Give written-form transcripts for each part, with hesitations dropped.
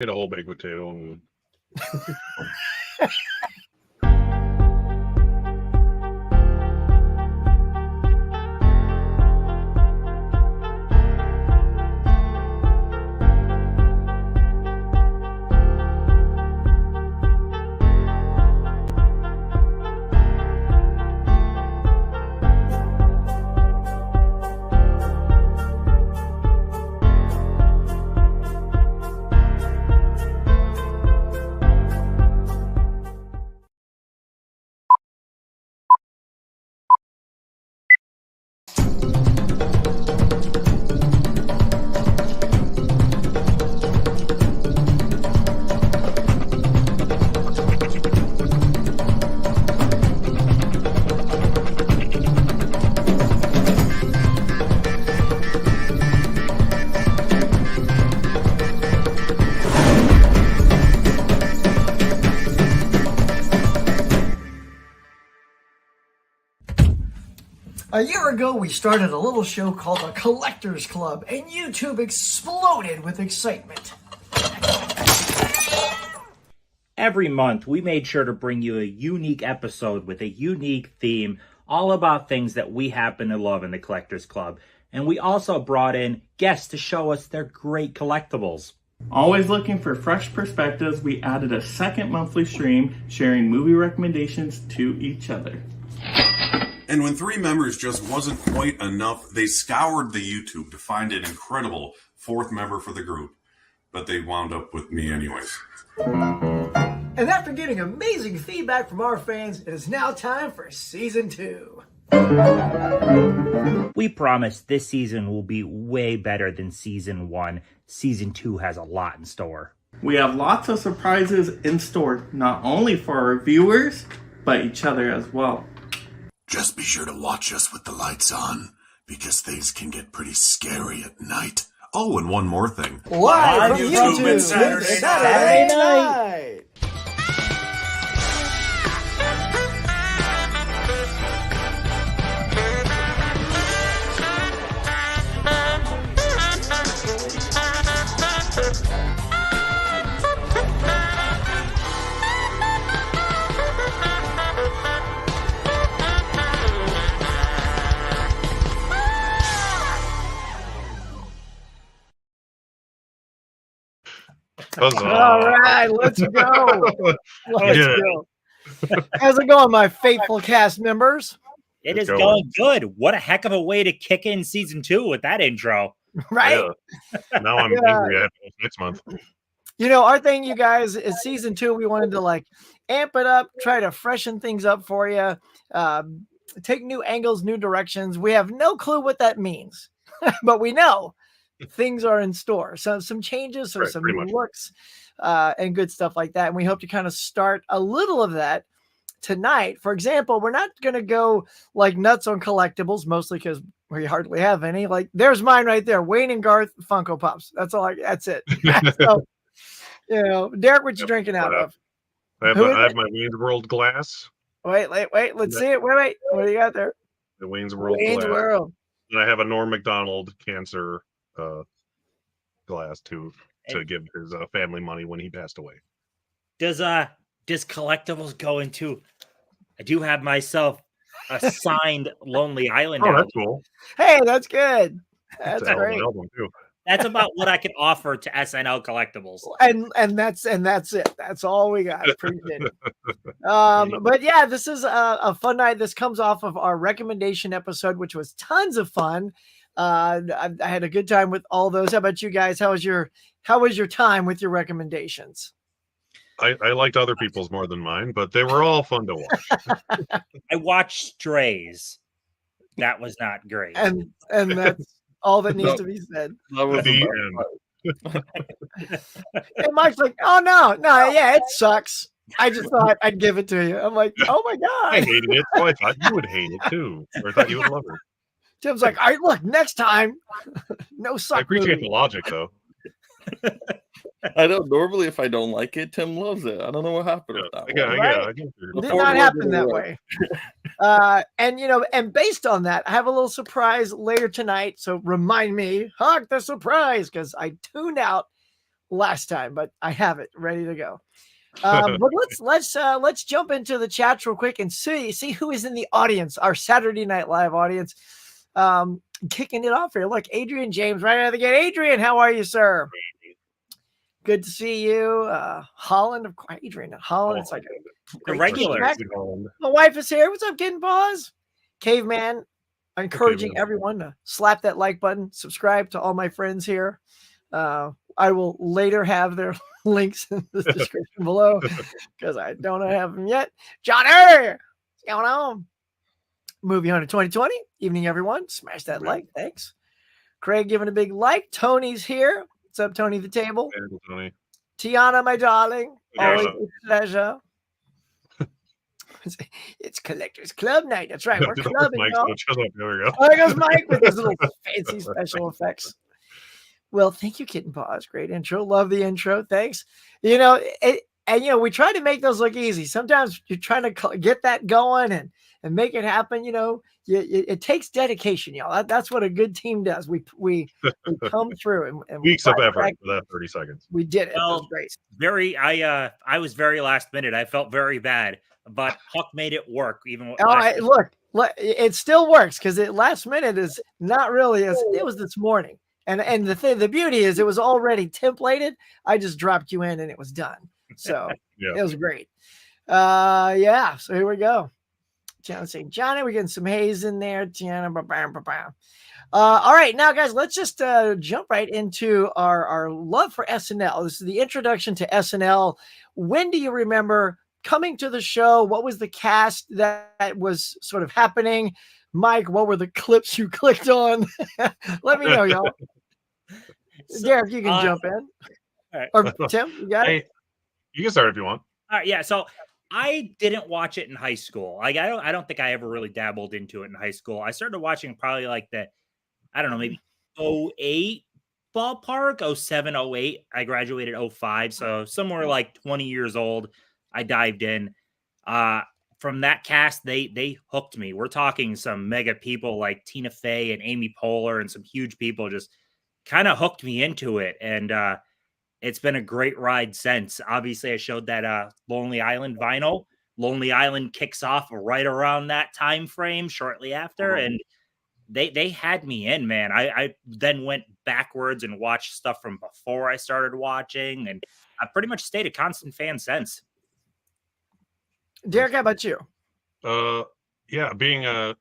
Get a whole baked potato and A year ago, we started a little show called The Collectors Club, and YouTube exploded with excitement. Every month, we made sure to bring you a unique episode with a unique theme, all about things that we happen to love in the Collectors Club. And we also brought in guests to show us their great collectibles. Always looking for fresh perspectives, we added a second monthly stream sharing movie recommendations to each other. And when 3 members just wasn't quite enough, they scoured the YouTube to find an incredible 4th member for the group. But they wound up with me anyways. And after getting amazing feedback from our fans, it is now time for Season 2. We promise this season will be way better than Season 1. Season 2 has a lot in store. We have lots of surprises in store, not only for our viewers, but each other as well. Just be sure to watch us with the lights on, because things can get pretty scary at night. Oh, and one more thing. Live from YouTube, Saturday night. All right, let's go. Let's go. How's it going, my faithful cast members? It is going good. What a heck of a way to kick in Season 2 with that intro. Right? Yeah. Now I'm angry at next month. You know, our thing, you guys, is Season 2. We wanted to amp it up, try to freshen things up for you, take new angles, new directions. We have no clue what that means, but we know things are in store. So some changes or some new looks and good stuff like that. And we hope to kind of start a little of that tonight. For example, we're not going to go nuts on collectibles, mostly because we hardly have any. There's mine right there, Wayne and Garth Funko Pops. That's that's it. So, Derek, what you drinking out of? I have my Wayne's World glass. Wait. Let's see it. Wait. What do you got there? The Wayne's World Wayne's glass. World. And I have a Norm Macdonald cancer glass to give his family money when he passed away. Does collectibles go into? I do have myself a signed Lonely Island album. That's cool. Hey, that's good. That's great. Album too. That's about what I can offer to SNL collectibles. And that's it. That's all we got. Appreciate it. But yeah, this is a fun night. This comes off of our recommendation episode, which was tons of fun. I had a good time with all those. How about you guys? How was your time with your recommendations? I liked other people's more than mine, but they were all fun to watch. I watched Strays. That was not great. And that's all that needs to be said. That was the end. And Mike's like, oh no, yeah, it sucks. I just thought I'd give it to you. I'm like, oh my God. I hated it. So I thought you would hate it too. Or I thought you would love it. Tim's like, all right, look, next time, no suck. I appreciate the logic though. I don't normally if I don't like it, Tim loves it. I don't know what happened with that. It did not happen that way. And based on that, I have a little surprise later tonight. So remind me, Hawk, the surprise, because I tuned out last time, but I have it ready to go. But let's jump into the chats real quick and see who is in the audience, our Saturday Night Live audience. Kicking it off here. Look, Adrian James right out of the gate. Adrian, how are you, sir? Good to see you. Holland, of course. Adrian and Holland. It's like the regulars. My wife is here. What's up, Kitten Paws? Caveman, encouraging everyone to slap that like button, subscribe to all my friends here. I will later have their links in the description below because I don't have them yet. Johnny, what's going on? Movie Hunter 2020. Evening, everyone. Smash that like. Thanks. Craig giving a big like. Tony's here. What's up, Tony the Table? Hey, Tony. Tiana, my darling. Yeah. Always a pleasure. It's Collectors Club night. That's right. We're clubbing. There we go. Oh, there goes Mike with his little fancy special effects. Well, thank you, Kitten Paws. Great intro. Love the intro. Thanks. You know, we try to make those look easy. Sometimes you're trying to get that going and make it happen. You know, it takes dedication, y'all. That's what a good team does. We come through and weeks of effort for that 30 seconds. We did it. Well, it was great. I was very last minute. I felt very bad, but Huck made it work. Even look, it still works because last minute is not really as it was this morning. And the beauty is it was already templated. I just dropped you in and it was done. So It was great. So here we go. Johnny saying, Johnny, we're getting some haze in there. All right, now guys, let's just jump right into our love for SNL. This is the introduction to SNL. When do you remember coming to the show? What was the cast that was sort of happening? Mike, what were the clips you clicked on? Let me know, y'all. Derek, you can jump in. All right. Or Tim, you got it? You can start if you want. All right, yeah. So I didn't watch it in high school. Like I don't think I ever really dabbled into it in high school. I started watching probably like maybe 08 ballpark, 07, 08. I graduated 05. So somewhere like 20 years old, I dived in. From that cast, they hooked me. We're talking some mega people like Tina Fey and Amy Poehler and some huge people just kind of hooked me into it. And it's been a great ride since. Obviously, I showed that Lonely Island vinyl. Lonely Island kicks off right around that time frame shortly after. And they had me in, man. I then went backwards and watched stuff from before I started watching. And I've pretty much stayed a constant fan since. Derek, how about you? Being a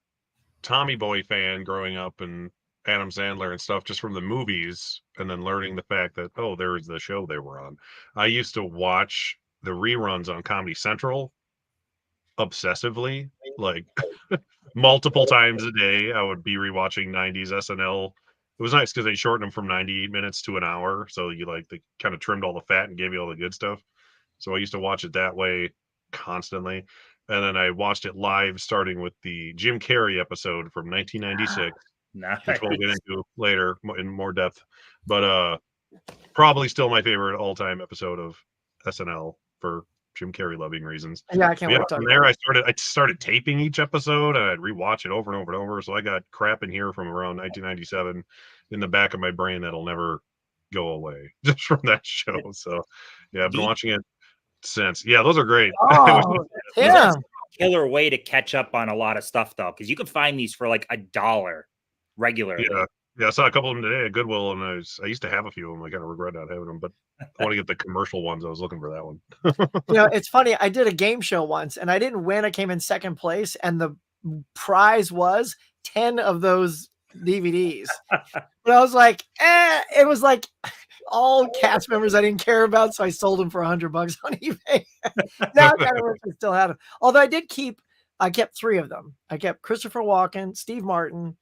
Tommy Boy fan growing up and Adam Sandler and stuff just from the movies, and then learning the fact that there was the show they were on. I used to watch the reruns on Comedy Central obsessively, like multiple times a day. I would be rewatching 90s SNL. It was nice because they shortened them from 98 minutes to an hour, so they kind of trimmed all the fat and gave you all the good stuff. So I used to watch it that way constantly. And then I watched it live starting with the Jim Carrey episode from 1996. Nice. Which we'll get into later in more depth, but probably still my favorite all-time episode of SNL for Jim Carrey loving reasons. Yeah, I can't wait. From there, I started taping each episode, and I'd rewatch it over and over and over. So I got crap in here from around 1997 in the back of my brain that'll never go away just from that show. So yeah, I've been watching it since. Yeah, those are great. Oh, yeah. Killer way to catch up on a lot of stuff though, because you could find these for like $1 regularly. Yeah, I saw a couple of them today at Goodwill, and I used to have a few of them. I kind of regret not having them, but I want to get the commercial ones. I was looking for that one. It's funny. I did a game show once, and I didn't win. I came in second place, and the prize was 10 of those DVDs. But I was like, it was like all cast members I didn't care about, so I sold them for $100 on eBay. Now I kind of wish I still had them. Although I kept 3 of them. I kept Christopher Walken, Steve Martin,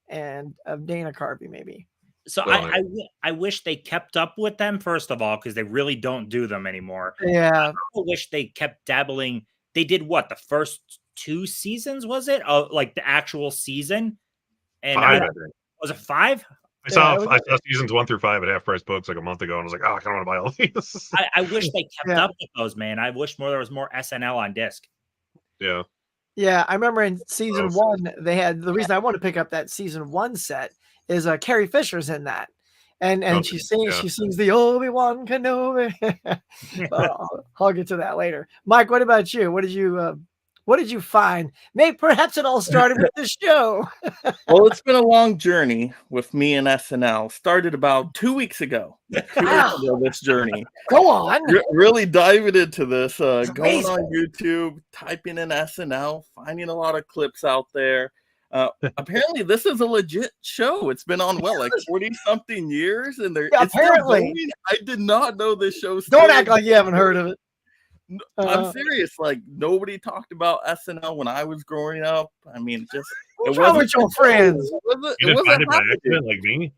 and Dana Carvey, maybe. So I wish they kept up with them, first of all, because they really don't do them anymore. Yeah. I wish they kept dabbling. They did what? The first 2 seasons, was it? Like the actual season? And 5, was it 5? I saw seasons 1 through 5 at Half Price Books like a month ago, and I was like, I kind of want to buy all these. I wish they kept up with those, man. I wish there was more SNL on disc. Yeah. Yeah, I remember in season 1, they had the reason I want to pick up that season 1 set is Carrie Fisher's in that. And Okay, she sings yeah. she sings the Obi-Wan Kenobi. I'll get to that later. Mike, what about you? What did you find? Maybe perhaps it all started with the show. Well, it's been a long journey with me and SNL. Started about 2 weeks ago. 2 weeks Wow. ago, this journey. Go on. Really diving into this, It's going amazing. on YouTube, typing in SNL, finding a lot of clips out there. Apparently, this is a legit show. It's been on like 40-something years, and Yeah, it's still apparently. going. I did not know this show. Don't act like you haven't heard of it. I'm serious. Like, nobody talked about SNL when I was growing up. I mean, just What's wrong with your friends? You didn't find it by accident like me?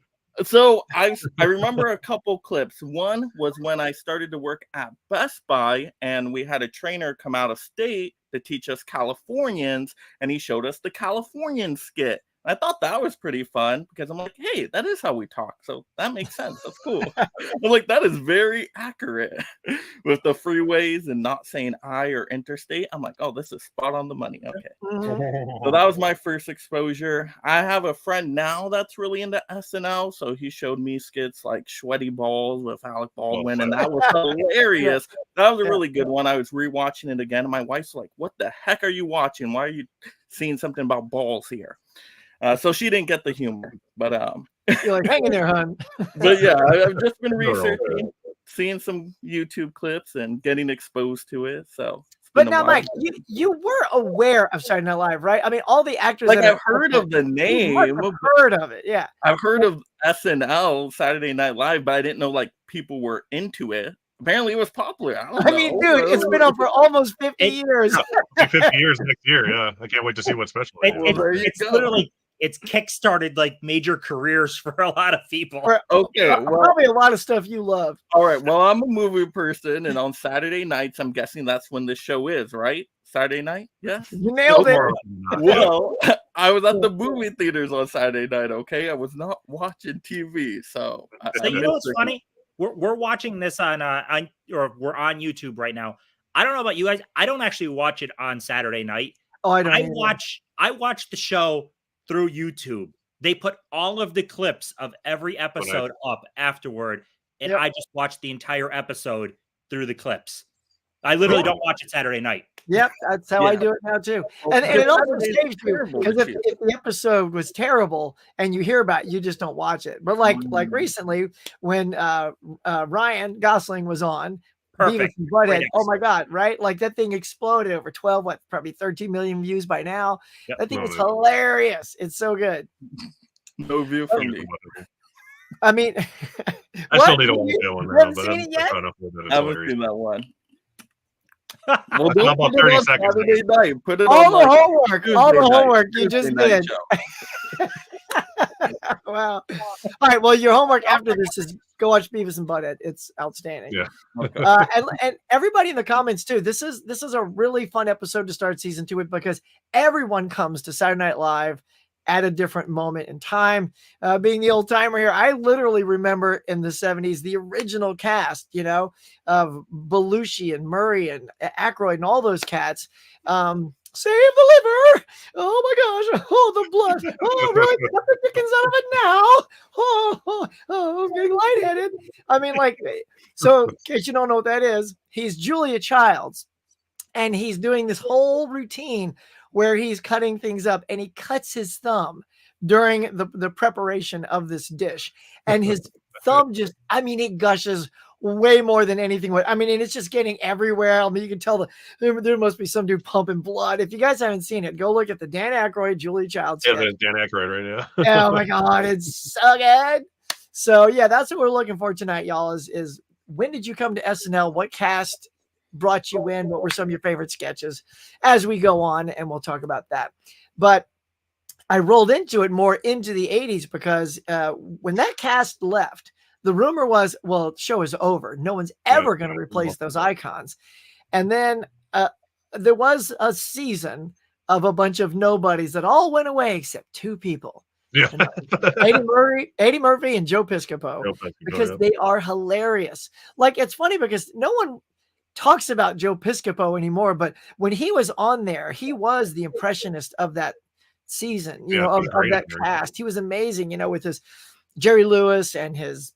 So I remember a couple clips. One was when I started to work at Best Buy, and we had a trainer come out of state to teach us Californians, and he showed us the Californian skit. I thought that was pretty fun because I'm like, hey, that is how we talk. So that makes sense. That's cool. I'm like, that is very accurate with the freeways and not saying I or interstate. I'm like, oh, this is spot on the money. Okay. So that was my first exposure. I have a friend now that's really into SNL. So he showed me skits like Sweaty Balls with Alec Baldwin, and that was hilarious. That was a really good one. I was rewatching it again. And my wife's like, what the heck are you watching? Why are you seeing something about balls here? So she didn't get the humor, but You're like, hang in there, hon. but yeah, I've just been researching, seeing some YouTube clips and getting exposed to it. So But now, Mike, you were aware of Saturday Night Live, right? I mean, all the actors like that I've heard of the name, I've heard of it, yeah. I've heard of SNL, Saturday Night Live, but I didn't know like people were into it. Apparently, it was popular. I mean, dude, it's been on for almost 50 years. 50 years next year, yeah. I can't wait to see what's special. It's literally it's kickstarted like major careers for a lot of people. Okay, well, probably a lot of stuff you love. All right, well, I'm a movie person, and on Saturday nights, I'm guessing that's when this show is, right? Saturday night? Yes. You nailed it. Well, I was at the movie theaters on Saturday night. Okay, I was not watching TV, so you know what's funny? We're watching this on we're on YouTube right now. I don't know about you guys. I don't actually watch it on Saturday night. Oh, I don't. I watch the show through YouTube. They put all of the clips of every episode up afterward, and I just watch the entire episode through the clips. I literally don't watch it Saturday night. Yep, that's how I do it now too. And it also saves you because if the episode was terrible and you hear about it, you just don't watch it. But like recently when Ryan Gosling was on Beavis and Butthead, oh my God, right? Like that thing exploded over 12, probably 13 million views by now. Yep. That thing is hilarious. It's so good. No view from me. I mean, I still need to watch that one now, but I haven't seen that one. Well, how about 30 seconds? Night. Put it all the homework. All the homework you just did. Wow. All right. Well, your homework after this is go watch Beavis and Butthead. It's outstanding. Yeah. And everybody in the comments too. This is a really fun episode to start season 2 with because everyone comes to Saturday Night Live at a different moment in time. Being the old timer here, I literally remember in the 70s, the original cast, you know, of Belushi and Murray and Aykroyd and all those cats. Save the liver. Oh my gosh. Oh, the blood. Oh, really? Cut the chickens out of it now. I'm getting lightheaded. I mean, like, so in case you don't know what that is, he's Julia Childs and he's doing this whole routine where he's cutting things up and he cuts his thumb during the preparation of this dish. And his thumb just, I mean, it gushes way more than anything would. I mean, and it's just getting everywhere. I mean, you can tell there must be some dude pumping blood. If you guys haven't seen it, go look at the Dan Aykroyd, Julia Childs. Yeah, Dan Aykroyd right now. Oh my God, it's so good. So yeah, that's what we're looking for tonight, y'all, is when did you come to SNL? What cast brought you in? What were some of your favorite sketches as we go on? And we'll talk about that. But I rolled into it more into the 80s because when that cast left, the rumor was, well, the show is over. No one's ever going to replace those icons. And then there was a season of a bunch of nobodies that all went away except 2 people. Yeah. Eddie Murphy and Joe Piscopo, because they are hilarious. Like, it's funny because no one talks about Joe Piscopo anymore, but when he was on there, he was the impressionist of that season, you know, of that cast. He was amazing, you know, with his Jerry Lewis and his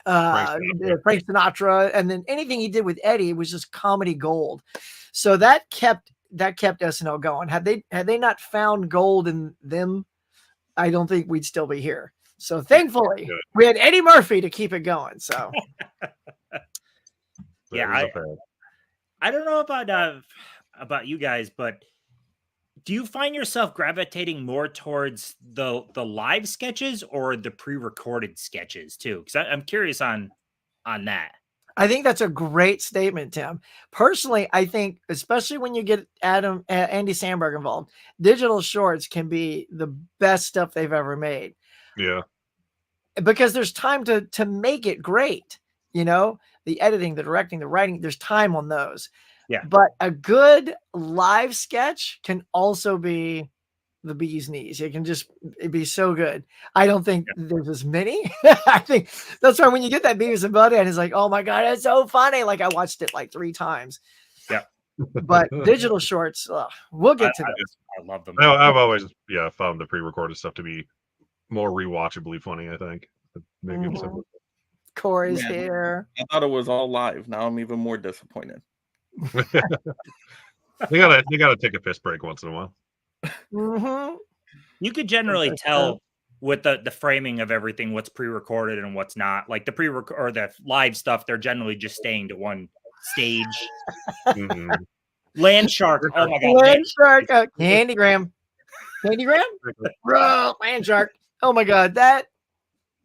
Frank Frank Sinatra, and then anything he did with Eddie was just comedy gold. So that kept SNL going. Had they not found gold in them, I don't think we'd still be here. So thankfully, we had Eddie Murphy to keep it going. So yeah, I don't know about you guys, but do you find yourself gravitating more towards the live sketches or the pre-recorded sketches too? Because I'm curious on that. I think that's a great statement, Tim. Personally, I think, especially when you get Andy Samberg involved, digital shorts can be the best stuff they've ever made. Yeah. Because there's time to make it great. You know, the editing, the directing, the writing, there's time on those. Yeah. But a good live sketch can also be the bee's knees. It'd be so good. I don't think there's as many. I think that's why when you get that Beavis and Butthead, it's like, oh my God, it's so funny. Like I watched it like 3 times. Yeah. But digital shorts, we'll get to those. I love them. I've always found the pre-recorded stuff to be more rewatchably funny, I think. Corey's here. I thought it was all live. Now I'm even more disappointed. They gotta take a piss break once in a while. Mm-hmm. You could generally tell with the framing of everything what's pre-recorded and what's not. Like the or the live stuff, they're generally just staying to one stage. Mm-hmm. Land Shark. Oh my God. Land Shark. Candygram. Bro, Land Shark. Oh my God. That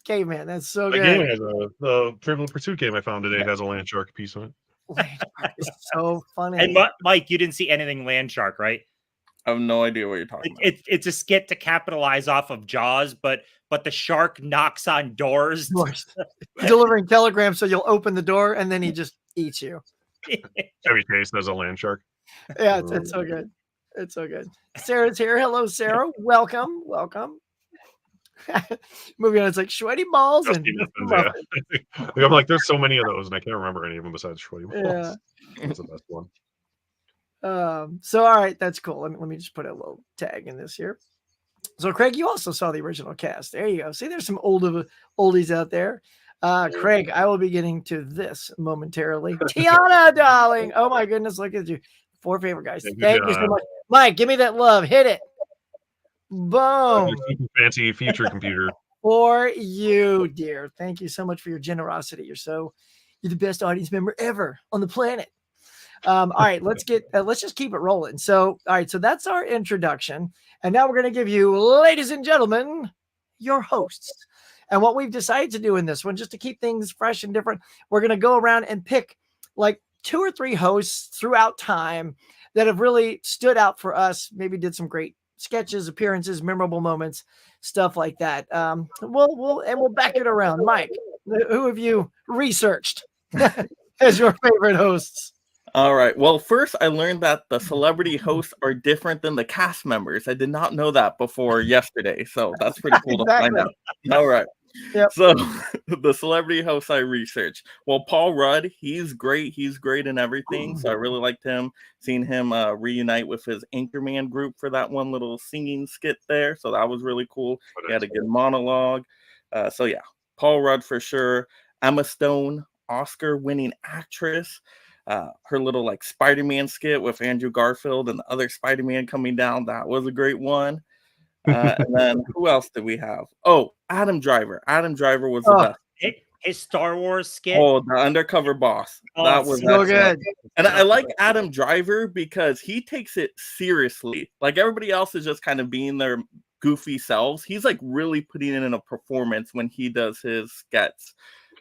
caveman. That's so good. Game has the Trivial Pursuit game I found today has a Land Shark piece on it. Land Shark is so funny. And Mike, you didn't see anything Land Shark, right? I have no idea what you're talking about. It's a skit to capitalize off of Jaws, but the shark knocks on doors. Delivering telegrams so you'll open the door and then he just eats you. Chevy Chase does a Land Shark. Yeah, it's so good. It's so good. Sarah's here. Hello, Sarah. Welcome. Moving on, it's like sweaty balls and I'm like, there's so many of those, and I can't remember any of them besides sweaty balls. Yeah. That's the best one. So all right, that's cool. Let me just put a little tag in this here. So Craig, you also saw the original cast. There you go. See, there's some oldies out there. Craig, I will be getting to this momentarily. Tiana, darling. Oh my goodness, look at you. 4 favorite guys. Thank you so much. Mike, give me that love. Hit it. Boom. Fancy future computer. For you, dear. Thank you so much for your generosity. You're the best audience member ever on the planet. All right, let's just keep it rolling. So, all right, so that's our introduction. And now we're going to give you, ladies and gentlemen, your hosts. And what we've decided to do in this one, just to keep things fresh and different, we're going to go around and pick like 2 or 3 hosts throughout time that have really stood out for us, maybe did some great sketches, appearances, memorable moments, stuff like that. We'll back it around. Mike, who have you researched as your favorite hosts? All right. Well, first I learned that the celebrity hosts are different than the cast members. I did not know that before yesterday. So that's pretty cool to find out. All right. Yep. So the celebrity hosts I researched. Well, Paul Rudd, he's great. He's great in everything. So I really liked him, seeing him reunite with his Anchorman group for that one little singing skit there. So that was really cool. He had a good monologue. So yeah, Paul Rudd for sure. Emma Stone, Oscar-winning actress. Her little like Spider-Man skit with Andrew Garfield and the other Spider-Man coming down. That was a great one. And then who else did we have? Oh, Adam Driver. Adam Driver was the best. His Star Wars skit. Oh, the undercover boss. That was so good. And I like Adam Driver because he takes it seriously. Like everybody else is just kind of being their goofy selves. He's like really putting in a performance when he does his skets.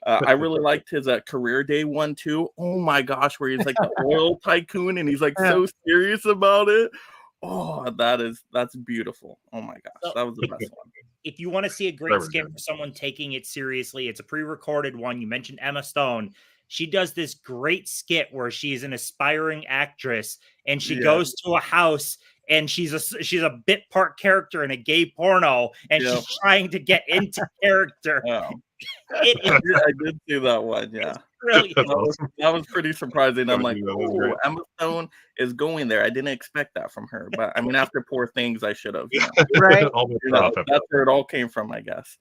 I really liked his Career Day one too. Oh my gosh, where he's like the oil tycoon and he's like so serious about it. Oh, that's beautiful. Oh my gosh, that was the best one. If you want to see a great skit for someone taking it seriously, it's a pre-recorded one. You mentioned Emma Stone. She does this great skit where she's an aspiring actress and she goes to a house and she's a bit part character in a gay porno and she's trying to get into character. I did see that one. Yeah, really That's is. awesome. That was pretty surprising. I'm like, That was oh, great. Emma Stone is going there. I didn't expect that from her, but I mean, after Poor Things, I should have. Right. Almost You cut know, off at that's where it all came from, I guess.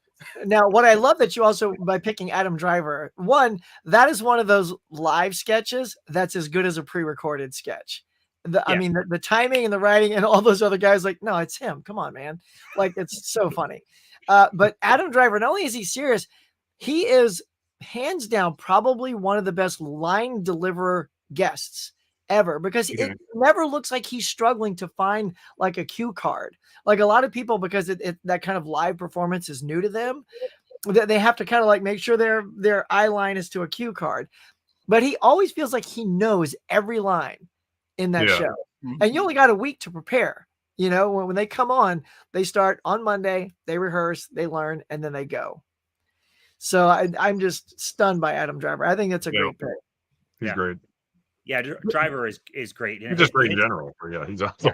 Now, what I love that you also, by picking Adam Driver, one, that is one of those live sketches that's as good as a pre-recorded sketch. I Yeah. mean, the timing and the writing and all those other guys, like, no, it's him. Come on, man. Like, it's so funny. But Adam Driver, not only is he serious, he is hands down probably one of the best line deliverer guests ever, because it never looks like he's struggling to find like a cue card. Like a lot of people, because that kind of live performance is new to them, they have to kind of like make sure their eye line is to a cue card. But he always feels like he knows every line in that show. And you only got a week to prepare. You know, when they come on, they start on Monday, they rehearse, they learn, and then they go. So I'm just stunned by Adam Driver. I think that's a great pick. He's great. Yeah, Driver is great. He's just great in general. Yeah, he's awesome.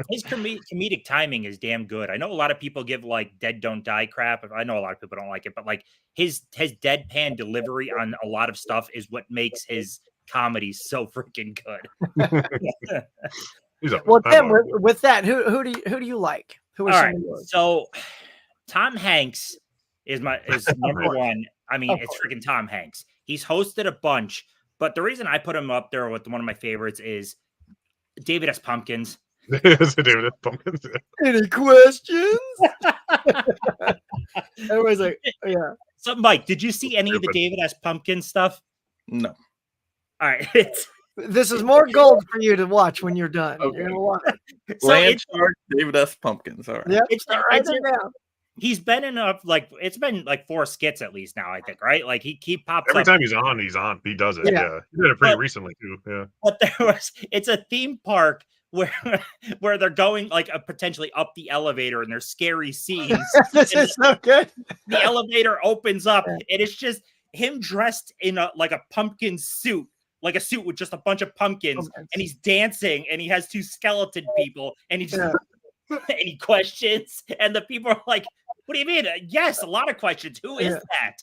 His comedic timing is damn good. I know a lot of people give like Dead Don't Die crap. I know a lot of people don't like it, but like his deadpan delivery on a lot of stuff is what makes his comedy so freaking good. Well, Tim, with that, who do you like? Who are all some right? of yours? So Tom Hanks is number one. I mean, it's freaking Tom Hanks. He's hosted a bunch, but the reason I put him up there with one of my favorites is David S. Pumpkins. David S. Pumpkins. Any questions? Everybody's like, yeah. So, Mike, did you see any of the David S. Pumpkins stuff? No. All right. This is more gold for you to watch when you're done. Okay. You're gonna watch it. So Land Shark, David S. Pumpkins. All right. Yep. He's been in it's been like 4 skits at least now, I think, right? Like he pops every up. time he's on, he does it. Yeah. He did it pretty recently too. Yeah. But it's a theme park where they're going like potentially up the elevator and there's scary scenes. This is so good. The elevator opens up and it's just him dressed in a pumpkin suit, like a suit with just a bunch of pumpkins, and he's dancing and he has 2 skeleton people and he just any questions, and the people are like, what do you mean? Yes, a lot of questions. Who is that?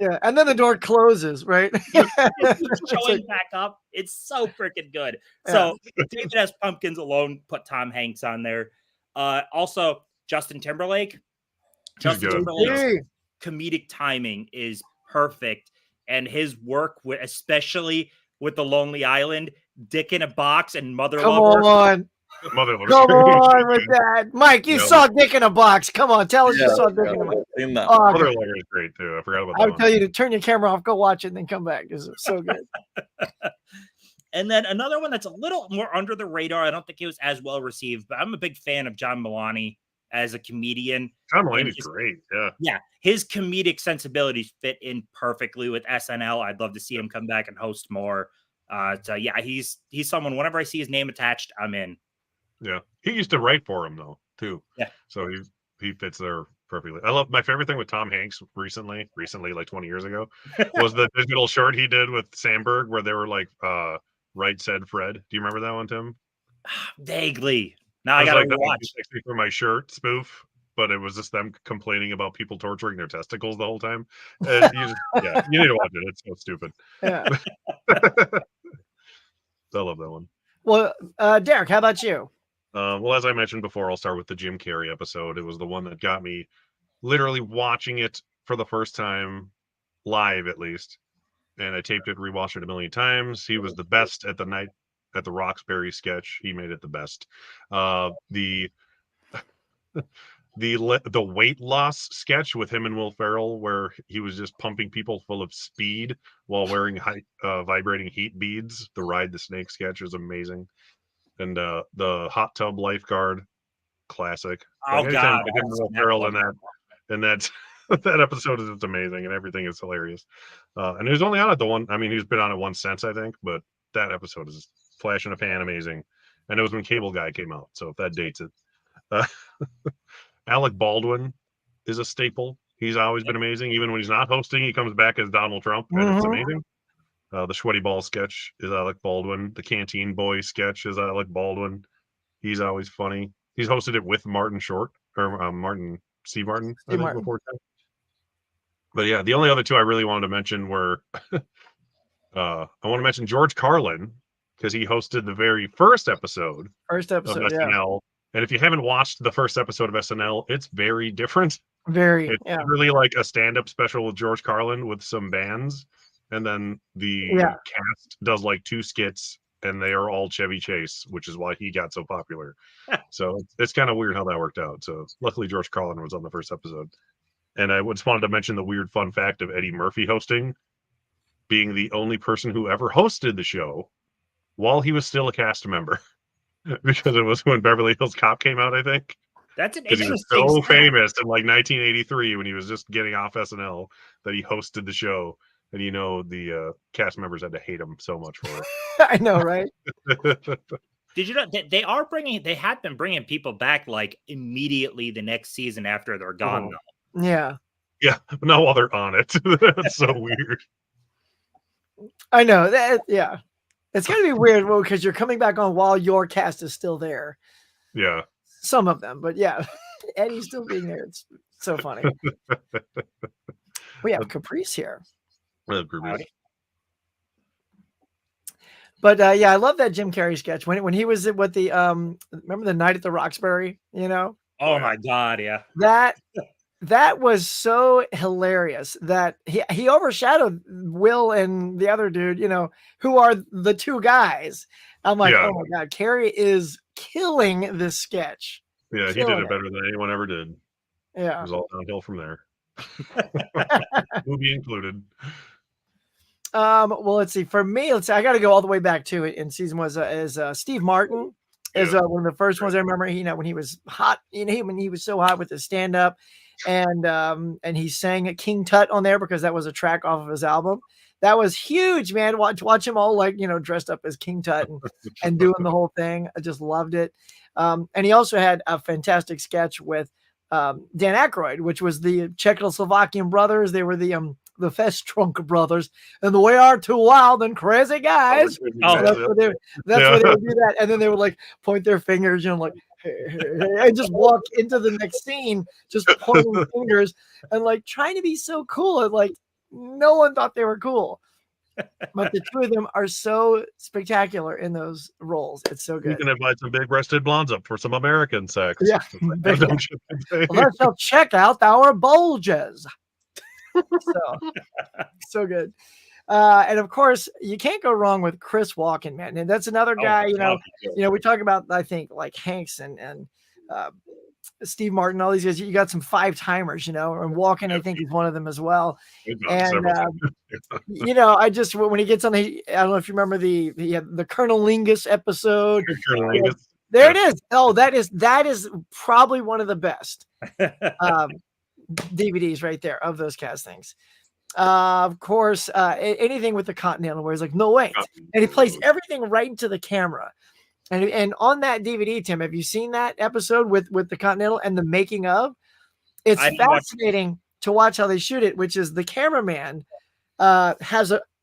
Yeah, and then the door closes, right? Showing back up. It's so freaking good. So David S. Pumpkins alone put Tom Hanks on there. Also, Justin Timberlake. Timberlake's comedic timing is perfect, and his work especially with The Lonely Island, Dick in a Box, and Mother Lover. Come on with that. Mike, you saw Dick in a Box. Come on, tell us you saw Dick in a Box. Mother Lover is great too. I forgot about that. I would tell you to turn your camera off, go watch it, and then come back. This is so good. And then another one that's a little more under the radar. I don't think it was as well received, but I'm a big fan of John Mulaney as a comedian. John Mulaney's great. Yeah. His comedic sensibilities fit in perfectly with SNL. I'd love to see him come back and host more. So yeah, he's someone, whenever I see his name attached, I'm in. Yeah. He used to write for him though, too. Yeah. So he fits there perfectly. I love my favorite thing with Tom Hanks recently, like 20 years ago, was the digital short he did with Sandberg where they were like, Right Said Fred. Do you remember that one, Tim? Vaguely. Now I gotta watch for my shirt spoof, but it was just them complaining about people torturing their testicles the whole time. And you need to watch it. It's so stupid. Yeah. I love that one. Well, Derek, how about you? Well, as I mentioned before, I'll start with the Jim Carrey episode. It was the one that got me literally watching it for the first time live, at least. And I taped it, rewatched it a million times. He was the best at the Roxbury sketch. He made it the best. The weight loss sketch with him and Will Ferrell, where he was just pumping people full of speed while wearing vibrating heat beads. The Ride the Snake sketch is amazing. And the hot tub lifeguard, classic. Oh God, him and Will Ferrell in that that episode is just amazing, and everything is hilarious. And he was only on it he's been on it once since, I think, but that episode is flash in a pan amazing. And it was when Cable Guy came out, so if that dates it. Alec Baldwin is a staple. He's always been amazing. Even when he's not hosting, he comes back as Donald Trump, and it's amazing. The Sweaty Ball sketch is Alec Baldwin. The Canteen Boy sketch is Alec Baldwin. He's always funny. He's hosted it with Martin Short, or Steve Martin, I think, before. But yeah, the only other two I really wanted to mention were I want to mention George Carlin because he hosted the very first episode First of episode, yeah. SNL. And if you haven't watched the first episode of SNL, it's very different. Very, It's yeah. really like a stand-up special with George Carlin with some bands, and then the Yeah. cast does like 2 skits, and they are all Chevy Chase, which is why he got so popular. So it's kind of weird how that worked out. So luckily George Carlin was on the first episode. And I just wanted to mention the weird fun fact of Eddie Murphy hosting, being the only person who ever hosted the show while he was still a cast member. Because it was when Beverly Hills Cop came out, I think. That's an Because he interesting. was so famous in like 1983 when he was just getting off SNL that he hosted the show. And the cast members had to hate him so much for I know, right? it. Did you know they have been bringing people back like immediately the next season after they're gone, though. Yeah. Yeah, but not while they're on it. That's so weird. I know that. Yeah. It's going to be weird because you're coming back on while your cast is still there. Yeah. Some of them, but yeah, Eddie's still being there. It's so funny. We have Caprice here. But yeah, I love that Jim Carrey sketch when he was with the remember the night at the Roxbury, Oh my God, yeah. That was so hilarious that he overshadowed Will and the other dude, who are the 2 guys. I'm like, oh my God, Carrey is killing this sketch. Yeah, he did it better than anyone ever did. Yeah. It was all downhill from there. Movie included. Well, let's see. For me, I got to go all the way back to it in season was Steve Martin is one of the first ones I remember. When he was hot, when he was so hot with his stand up, and he sang King Tut on there because that was a track off of his album. That was huge, man. Watch him all dressed up as King Tut and doing the whole thing. I just loved it. And he also had a fantastic sketch with Dan Aykroyd, which was the Czechoslovakian brothers. They were the Festrunk brothers, and we are 2 wild and crazy guys. That's where they would do that, and then they would like point their fingers, like, and just walk into the next scene, just pointing fingers and like trying to be so cool, and like no one thought they were cool. But the 2 of them are so spectacular in those roles. It's so good. You can invite some big-breasted blondes up for some American sex. Yeah. Let's check out our bulges. So good. And of course, you can't go wrong with Chris Walken, man. And that's another guy, we talk about, I think, like Hanks and Steve Martin, all these guys. You got some 5-timers, and Walken, I think, is one of them as well. And I just when he gets on I don't know if you remember the Colonel Lingus episode. There it is. Oh, that is probably one of the best DVDs right there of those castings. Of course, anything with the Continental where he's like, no, wait. And he plays everything right into the camera. And on that DVD, Tim, have you seen that episode with the Continental and the making of? It's fascinating to watch how they shoot it, which is the cameraman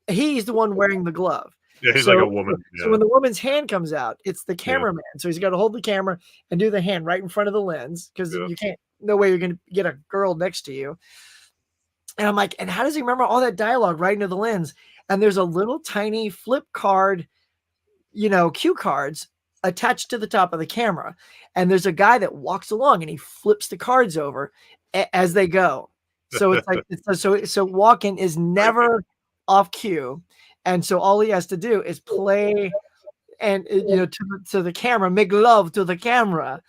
he's the one wearing the glove. Yeah, he's like a woman. Yeah. So when the woman's hand comes out, it's the cameraman. Yeah. So he's got to hold the camera and do the hand right in front of the lens because you can't, no way you're going to get a girl next to you. And I'm like, and how does he remember all that dialogue right into the lens? And there's a little tiny flip card, cue cards attached to the top of the camera. And there's a guy that walks along and he flips the cards over as they go. So it's like, so Walken is never off cue. And so all he has to do is play and, to the camera, make love to the camera.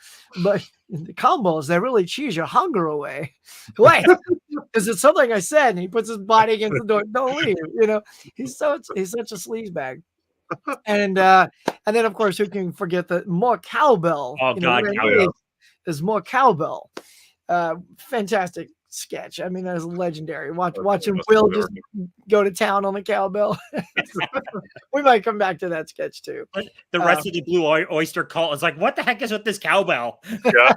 But the combos, they really cheese your hunger away. Wait, because it's something I said, and he puts his body against the door. Don't leave. He's such a sleazebag. And then of course, who can forget the more cowbell? Oh God, there's more cowbell. Fantastic sketch. I mean, that is legendary. Watching Will just go to town on the cowbell. We might come back to that sketch too. But the rest of the Blue Oyster Cult is like, what the heck is with this cowbell? Yeah.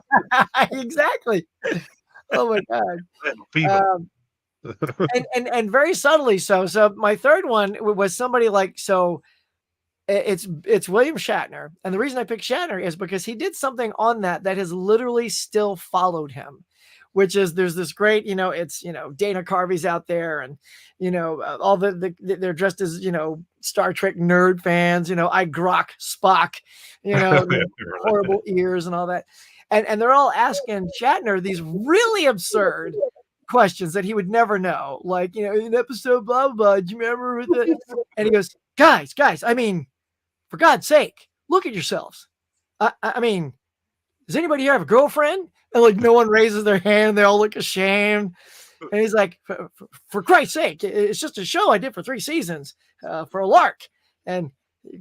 Exactly. Oh my God. And very subtly so. So my third one was somebody like, so it's William Shatner. And the reason I picked Shatner is because he did something on that has literally still followed him, which is there's this great, it's, Dana Carvey's out there and, all they're dressed as, Star Trek nerd fans, I grok Spock, horrible ears and all that. And they're all asking Shatner these really absurd questions that he would never know. Like, in episode blah, blah, blah, do you remember with it? And he goes, guys, I mean, for God's sake, look at yourselves. I mean, does anybody here have a girlfriend? And like, no one raises their hand. They all look ashamed. And he's like, for Christ's sake, it's just a show I did for 3 seasons for a lark. And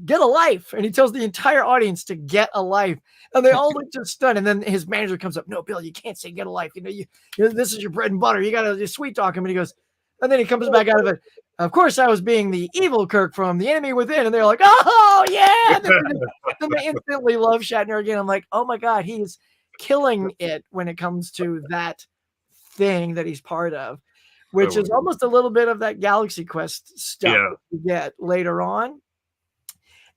get a life. And he tells the entire audience to get a life. And they all look just stunned. And then his manager comes up, no, Bill, you can't say get a life. This is your bread and butter. You got to sweet talk him. And he goes, and then he comes back out of it. Of course, I was being the evil Kirk from The Enemy Within. And they're like, oh, yeah. Then they instantly love Shatner again. I'm like, oh, my God, he's killing it when it comes to that thing that he's part of, which is almost a little bit of that Galaxy Quest stuff that you get later on.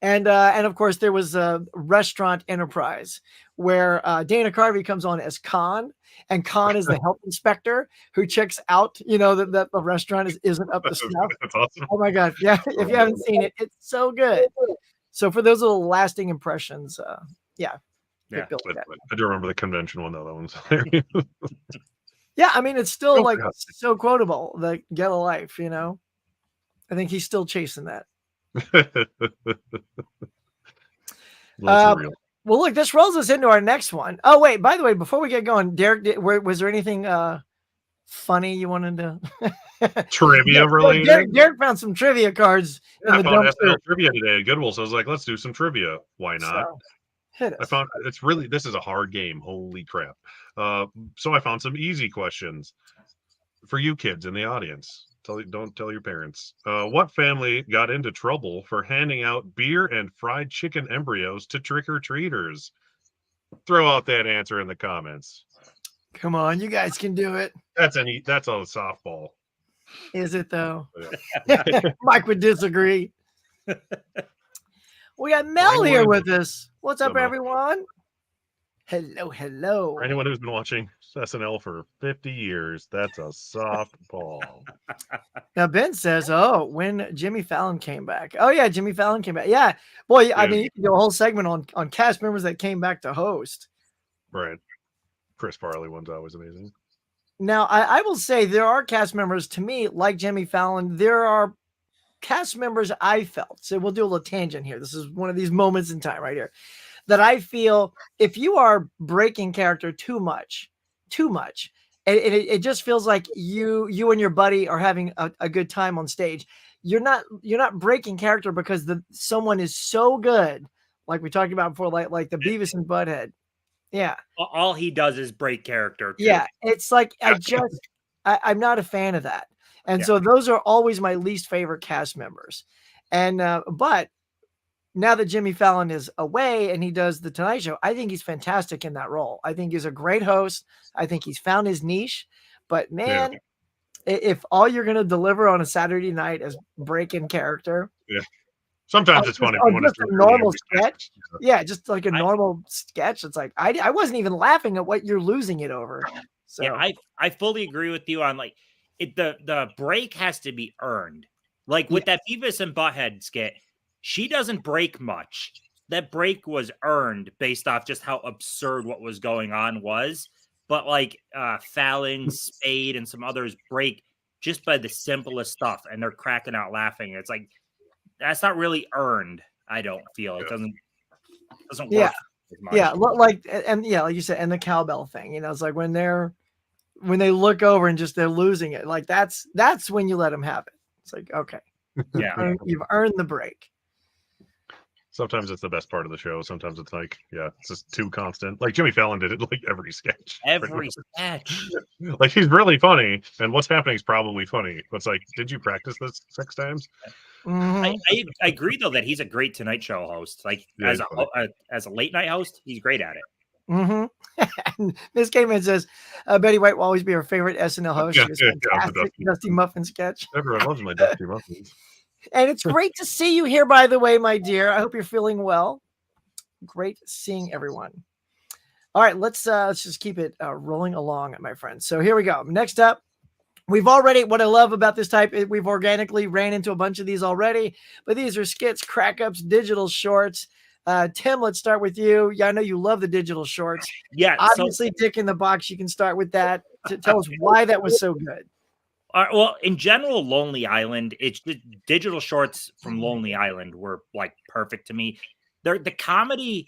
And of course, there was a Restaurant Enterprise where Dana Carvey comes on as Khan, and Khan is the health inspector who checks out, that the restaurant isn't up to snuff. That's awesome. Oh my God. Yeah. If you haven't seen it, it's so good. So for those little lasting impressions, I do remember the convention one though. That one's hilarious. Yeah. I mean, it's still like so quotable, the get a life, I think he's still chasing that. Well, look, this rolls us into our next one. Oh, wait, by the way, before we get going, Derek, was there anything funny you wanted to trivia related? Derek found some trivia cards in the dumpster. SNL trivia today at Goodwill, so I was like, let's do some trivia. Why not? So, hit us. I found this is a hard game. Holy crap. So I found some easy questions for you kids in the audience. Don't tell your parents. What family got into trouble for handing out beer and fried chicken embryos to trick-or-treaters? Throw out that answer in the comments. Come on, you guys can do it. That's a softball. Is it though? Mike would disagree. We got Mel here with us. What's up, everyone? Hello. For anyone who's been watching SNL for 50 years, that's a softball. Now Ben says, "Oh, when Jimmy Fallon came back." Oh yeah, Jimmy Fallon came back. Yeah, boy. I mean, you can do a whole segment on cast members that came back to host. Right. Chris Farley one's always amazing. Now, I will say there are cast members to me like Jimmy Fallon. There are cast members I felt. So we'll do a little tangent here. This is one of these moments in time right here that I feel if you are breaking character too much, it just feels like you and your buddy are having a good time on stage. You're not breaking character because someone is so good, like we talked about before, like the Beavis and Butthead. Yeah. All he does is break character. Too. Yeah. It's like I'm not a fan of that. And so those are always my least favorite cast members. And but now that Jimmy Fallon is away and he does the Tonight Show, I think he's fantastic in that role. I think he's a great host. I think he's found his niche. But man, if all you're going to deliver on a Saturday night is breaking character. Yeah. Sometimes it's funny. Just a normal sketch. Yeah, just like a normal sketch. It's like, I wasn't even laughing at what you're losing it over. So yeah, I fully agree with you on like the break has to be earned. Like with that Beavis and Butthead skit, she doesn't break much. That break was earned based off just how absurd what was going on was. But like Fallon, Spade, and some others break just by the simplest stuff, and they're cracking out laughing. It's like that's not really earned. I don't feel it doesn't work. Yeah, like like you said, and the cowbell thing. It's like when they look over and just they're losing it. Like that's when you let them have it. It's like okay, you've earned the break. Sometimes it's the best part of the show. Sometimes it's like, it's just too constant. Like Jimmy Fallon did it like every sketch. Every sketch. Like he's really funny, and what's happening is probably funny. But it's like, did you practice this 6 times? Mm-hmm. I agree though that he's a great Tonight Show host. Like as a late night host, he's great at it. Mm-hmm. Miss Kamen says, Betty White will always be her favorite SNL host. She was fantastic. Dusty Muffin sketch. Everyone loves my Dusty Muffins. And it's great to see you here, by the way, my dear. I hope you're feeling well. Great seeing everyone. All right, let's just keep it rolling along, my friends. So here we go. Next up, we've already, what I love about this type is we've organically ran into a bunch of these already, but these are skits, crack-ups, digital shorts. Tim, let's start with you. Yeah, I know you love the digital shorts. Yeah. Obviously, Dick in the Box, you can start with that to tell us why that was so good. Well, in general, Lonely Island, it's the digital shorts from Lonely Island were like perfect to me. The comedy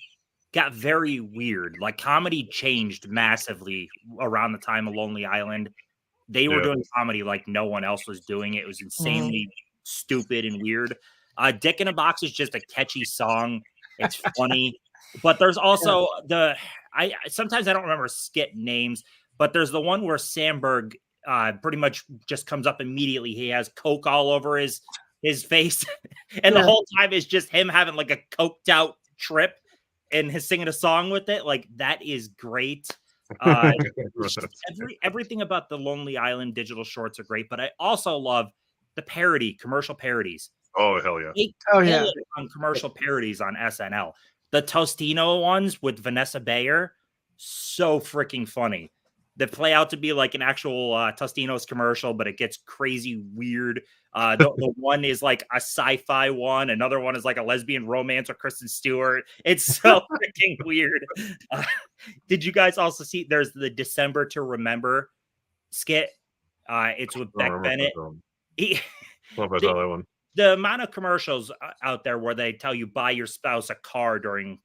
got very weird. Like comedy changed massively around the time of Lonely Island. They were doing comedy like no one else was doing it. It was insanely stupid and weird. Dick in a Box is just a catchy song. It's funny. But there's also sometimes I don't remember skit names, but there's the one where Sandberg pretty much just comes up immediately. He has Coke all over his face. And the whole time is just him having like a coked out trip and his singing a song with it. Like that is great. Everything about the Lonely Island digital shorts are great, but I also love the commercial parodies. Oh, hell yeah. They kill it on commercial parodies on SNL. The Tostino ones with Vanessa Bayer, so freaking funny. They play out to be like an actual Tostino's commercial, but it gets crazy weird. The one is like a sci-fi one. Another one is like a lesbian romance with Kristen Stewart. It's so freaking weird. Did you guys also see there's the December to Remember skit? It's with Beck Bennett. That one. The amount of commercials out there where they tell you buy your spouse a car during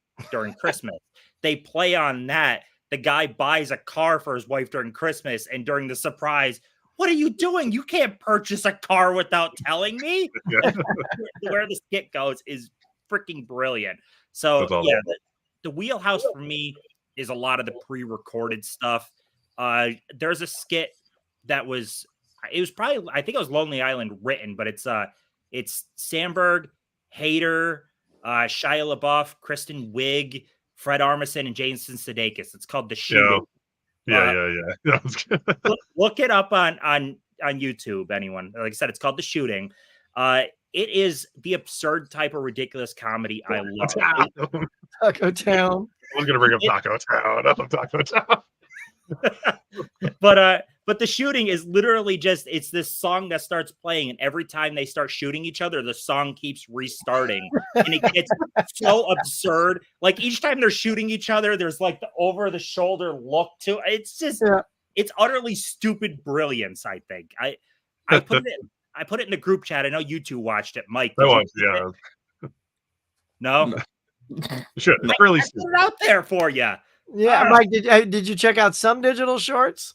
Christmas, they play on that. The guy buys a car for his wife during Christmas, and during the surprise, what are you doing? You can't purchase a car without telling me. Where the skit goes is freaking brilliant. So yeah, the wheelhouse for me is a lot of the pre-recorded stuff. There's a skit that it was probably, I think it was Lonely Island written, but it's Sandberg, Hader, Shia LaBeouf, Kristen Wiig, Fred Armisen, and Jason Sudeikis. It's called The Shooting. Yeah. Look it up on YouTube, anyone. Like I said, it's called The Shooting. It is the absurd type of ridiculous comedy I love. Taco Town. I was going to bring up Taco Town. I love Taco Town. But The Shooting is literally just, it's this song that starts playing, and every time they start shooting each other, the song keeps restarting, and it gets so absurd. Like each time they're shooting each other, there's like the over the shoulder look to it. It's just it's utterly stupid brilliance. I think I put it in the group chat. I know you two watched it, Mike. No. Sure, it's really put it out there for you. Yeah, Mike, did you check out some digital shorts?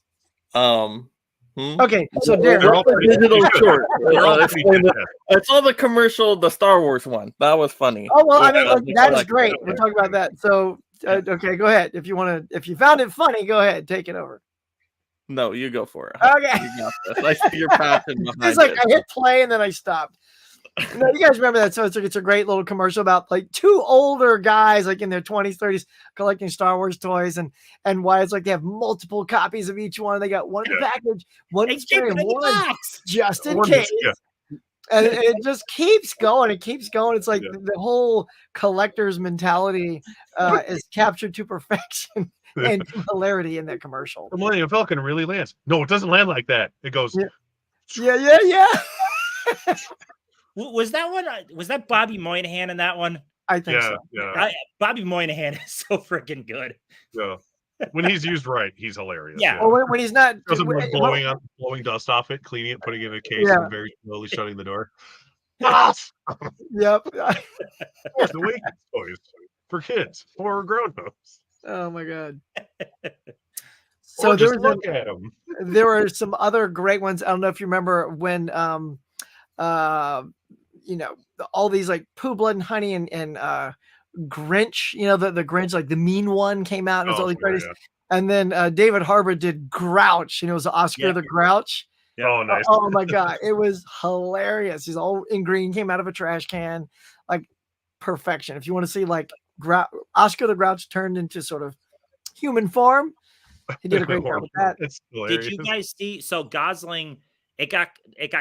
Okay, so Darren, digital short. It's all the commercial, the Star Wars one. That was funny. Oh well, I mean that is great. We're talking about that. So okay, go ahead. If you found it funny, go ahead, take it over. No, you go for it. Okay. I see your passion behind it's like I hit play and then I stopped. No, you guys remember that? So it's a great little commercial about like two older guys, like in their 20s, 30s, collecting Star Wars toys, and why it's like they have multiple copies of each one. They got one in the package, one in one just in case. And it just keeps going. It keeps going. It's like the whole collector's mentality is captured to perfection and hilarity in that commercial. The Millennium Falcon really lands. No, it doesn't land like that. It goes. Yeah. Was that one? Was that Bobby Moynihan in that one? I think so. Yeah. Bobby Moynihan is so freaking good. Yeah. When he's used right, he's hilarious. Yeah. Well, when he's not blowing dust off it, cleaning it, putting it in a case, and very slowly shutting the door. Yep. The Wake toys for kids, for grown-ups. Oh my god. So look at them. There were some other great ones. I don't know if you remember when all these like Pooh, Blood and Honey and Grinch, the Grinch, like the mean one came out and it was all these crazy. And then David Harbour did Grouch, it was Oscar the Grouch. Oh, nice. Oh my god, it was hilarious. He's all in green, came out of a trash can, like perfection. If you want to see like Oscar the Grouch turned into sort of human form, he did a great job with that. Did you guys see? So Gosling, it got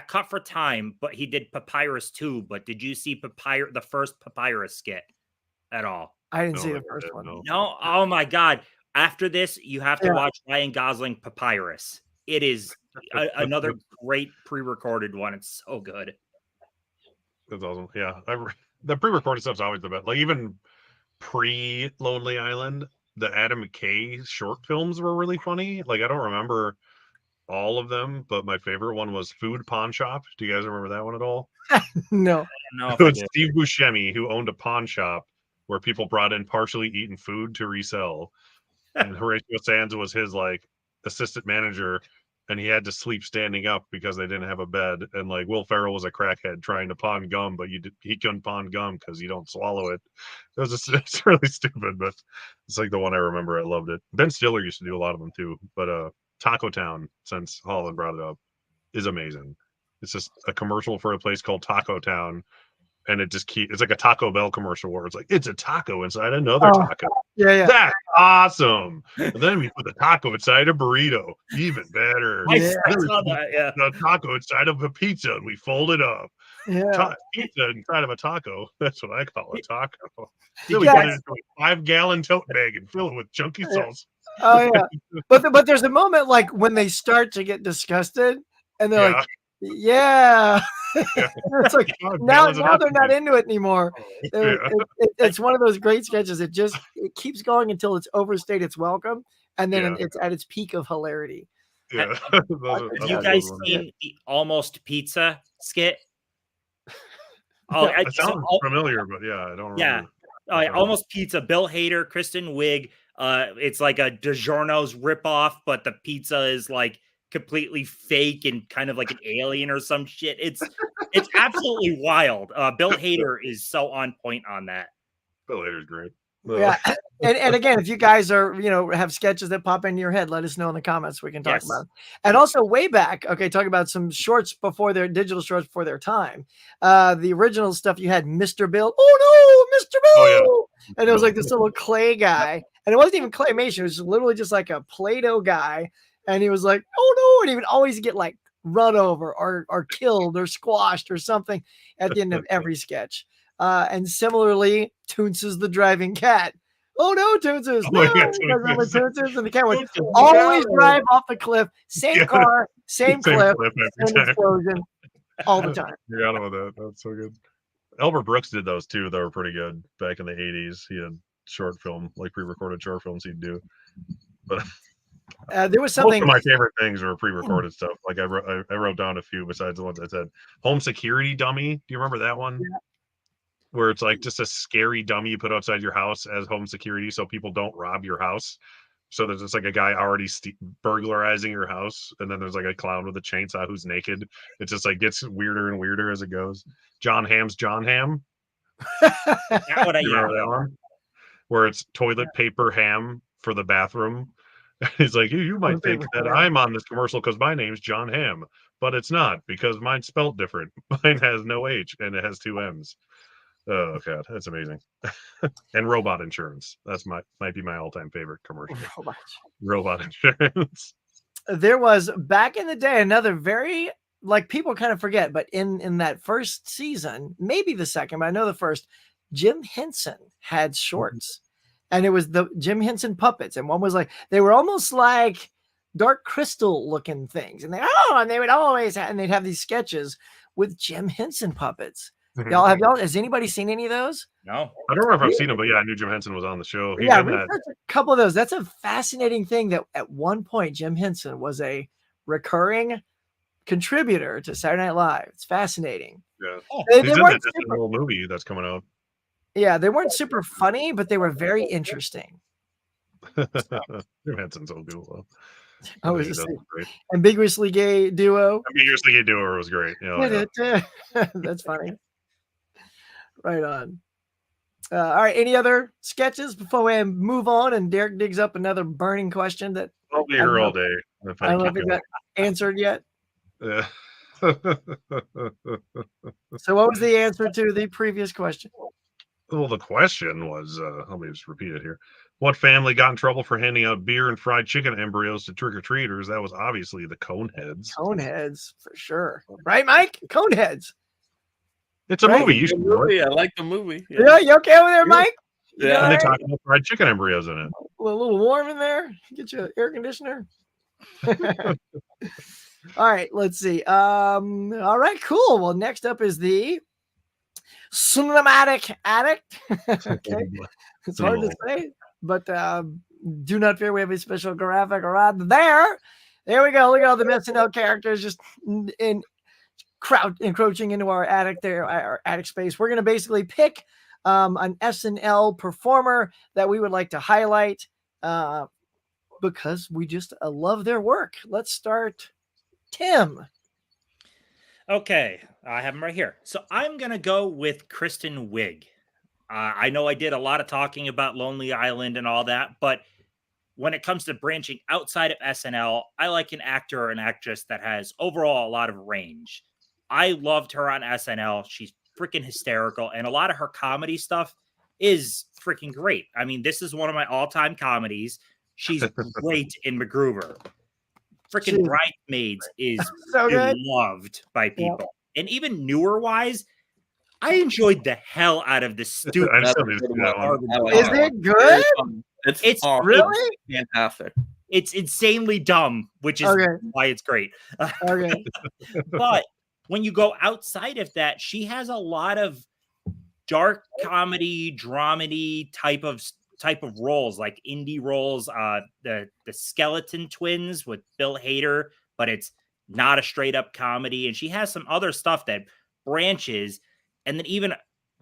cut for time, but he did Papyrus too. But did you see the first Papyrus skit at all? I didn't see the first one. No. Oh my god. After this, you have to watch Ryan Gosling Papyrus. It is another great pre-recorded one. It's so good. That's awesome. Yeah, the pre-recorded stuff's always the best. Like even pre-Lonely Island, the Adam McKay short films were really funny. Like I don't remember all of them, but my favorite one was Food Pawn Shop. Do you guys remember that one at all? No. It was Steve Buscemi who owned a pawn shop where people brought in partially eaten food to resell. And Horatio Sands was his like assistant manager, and he had to sleep standing up because they didn't have a bed. And like Will Ferrell was a crackhead trying to pawn gum, but he couldn't pawn gum because you don't swallow it. It's really stupid, but it's like the one I remember. I loved it. Ben Stiller used to do a lot of them too, but Taco Town, since Holland brought it up, is amazing. It's just a commercial for a place called Taco Town. And it's like a Taco Bell commercial where it's like, it's a taco inside another taco. Yeah. That's awesome. And then we put the taco inside a burrito. Even better. I saw that, yeah. The taco inside of a pizza and we fold it up. Yeah. Pizza inside of a taco. That's what I call a taco. Did Then we you put it guys- into a 5-gallon tote bag and fill it with chunky sauce. Oh yeah. But there's a moment like when they start to get disgusted and they're like, yeah. It's like now they're not into it anymore. It's one of those great sketches. It keeps going until it's overstayed its welcome, and then it's at its peak of hilarity. Yeah. Have you guys seen the Almost Pizza skit? Oh, it sounds familiar, but yeah, I don't remember. Yeah, Almost Pizza. Bill Hader, Kristen Wiig. It's like a DiGiorno's ripoff, but the pizza is like completely fake and kind of like an alien or some shit. It's absolutely wild. Bill Hader is so on point on that. Bill Hader's great. Yeah, and again, if you guys are have sketches that pop into your head, let us know in the comments. We can talk about it. And also way back, talk about some shorts before their digital shorts before their time. The original stuff you had Mr. Bill. Oh no, Mr. Bill! Oh, yeah. And it was like this little clay guy, and it wasn't even claymation. It was literally just like a Play-Doh guy. And he was like, oh no, and he would always get like run over or killed or squashed or something at the end of every sketch. And similarly, Toonces the driving cat. Oh no, Toonces! No, you guys remember Toonces? And the cat would always drive off the cliff. Same car, same cliff, same explosion, all the time. Forgot about that. That's so good. Albert Brooks did those too. They were pretty good back in the 80s. He had short film, like pre-recorded short films he'd do. But there was something. Most of my favorite things were pre-recorded stuff. Like I wrote down a few besides the ones I said. Home Security Dummy. Do you remember that one? Yeah. Where it's like just a scary dummy you put outside your house as home security so people don't rob your house. So there's just like a guy already burglarizing your house, and then there's like a clown with a chainsaw who's naked. It just like gets weirder and weirder as it goes. John Hamm's John Hamm. What I remember that one? Where it's toilet paper ham for the bathroom. He's like, you might think that I'm on this commercial because my name's John Hamm, but it's not because mine's spelled different. Mine has no H and it has 2 M's. Oh god, that's amazing. And robot insurance. That's might be my all-time favorite commercial. Robot insurance. There was back in the day another very like people kind of forget, but in that first season, maybe the second, but I know the first, Jim Henson had shorts. And it was the Jim Henson puppets. And one was like, they were almost like Dark Crystal looking things. And they would always and they'd have these sketches with Jim Henson puppets. Has anybody seen any of those? No. I don't know if I've seen them, but yeah, I knew Jim Henson was on the show. We've heard a couple of those. That's a fascinating thing that at one point Jim Henson was a recurring contributor to Saturday Night Live. It's fascinating. Yeah. They weren't a little movie that's coming out. Yeah, they weren't super funny, but they were very interesting. Jim Henson's so cool. I was just ambiguously gay duo. Ambiguously gay duo was great. That's funny. Right on. All right. Any other sketches before we move on? And Derek digs up another burning question that I'll be here all day. I don't know if it got answered yet. Yeah. So, what was the answer to the previous question? Well, the question was, let me just repeat it here. What family got in trouble for handing out beer and fried chicken embryos to trick-or-treaters? That was obviously the Coneheads. Coneheads, for sure. Right, Mike? Coneheads. It's a movie. You should know it. I like the movie. Yeah, you okay over there, Mike? Yeah. And they talk about fried chicken embryos in it. A little warm in there. Get you an air conditioner. All right, let's see. All right, cool. Well, next up is the cinematic addict. Okay, it's hard to say, but do not fear. We have a special graphic right there. There we go. Look at all the SNL characters just in crowd encroaching into our attic there, our attic space. We're going to basically pick an SNL performer that we would like to highlight because we just love their work. Let's start, Tim. Okay, I have him right here. So I'm going to go with Kristen Wiig. I know I did a lot of talking about Lonely Island and all that, but when it comes to branching outside of SNL, I like an actor or an actress that has overall a lot of range. I loved her on SNL. She's freaking hysterical, and a lot of her comedy stuff is freaking great. I mean, this is one of my all-time comedies. She's great in MacGruber. Freaking Bridesmaids is so good. Loved by people. Yeah. And even newer wise, I enjoyed the hell out of the stupid. Is it good? It's awesome. Really fantastic. It's insanely dumb, which is why it's great. Okay. But when you go outside of that, she has a lot of dark comedy, dramedy type of roles, like indie roles. The Skeleton Twins with Bill Hader, but it's not a straight up comedy. And she has some other stuff that branches. And then even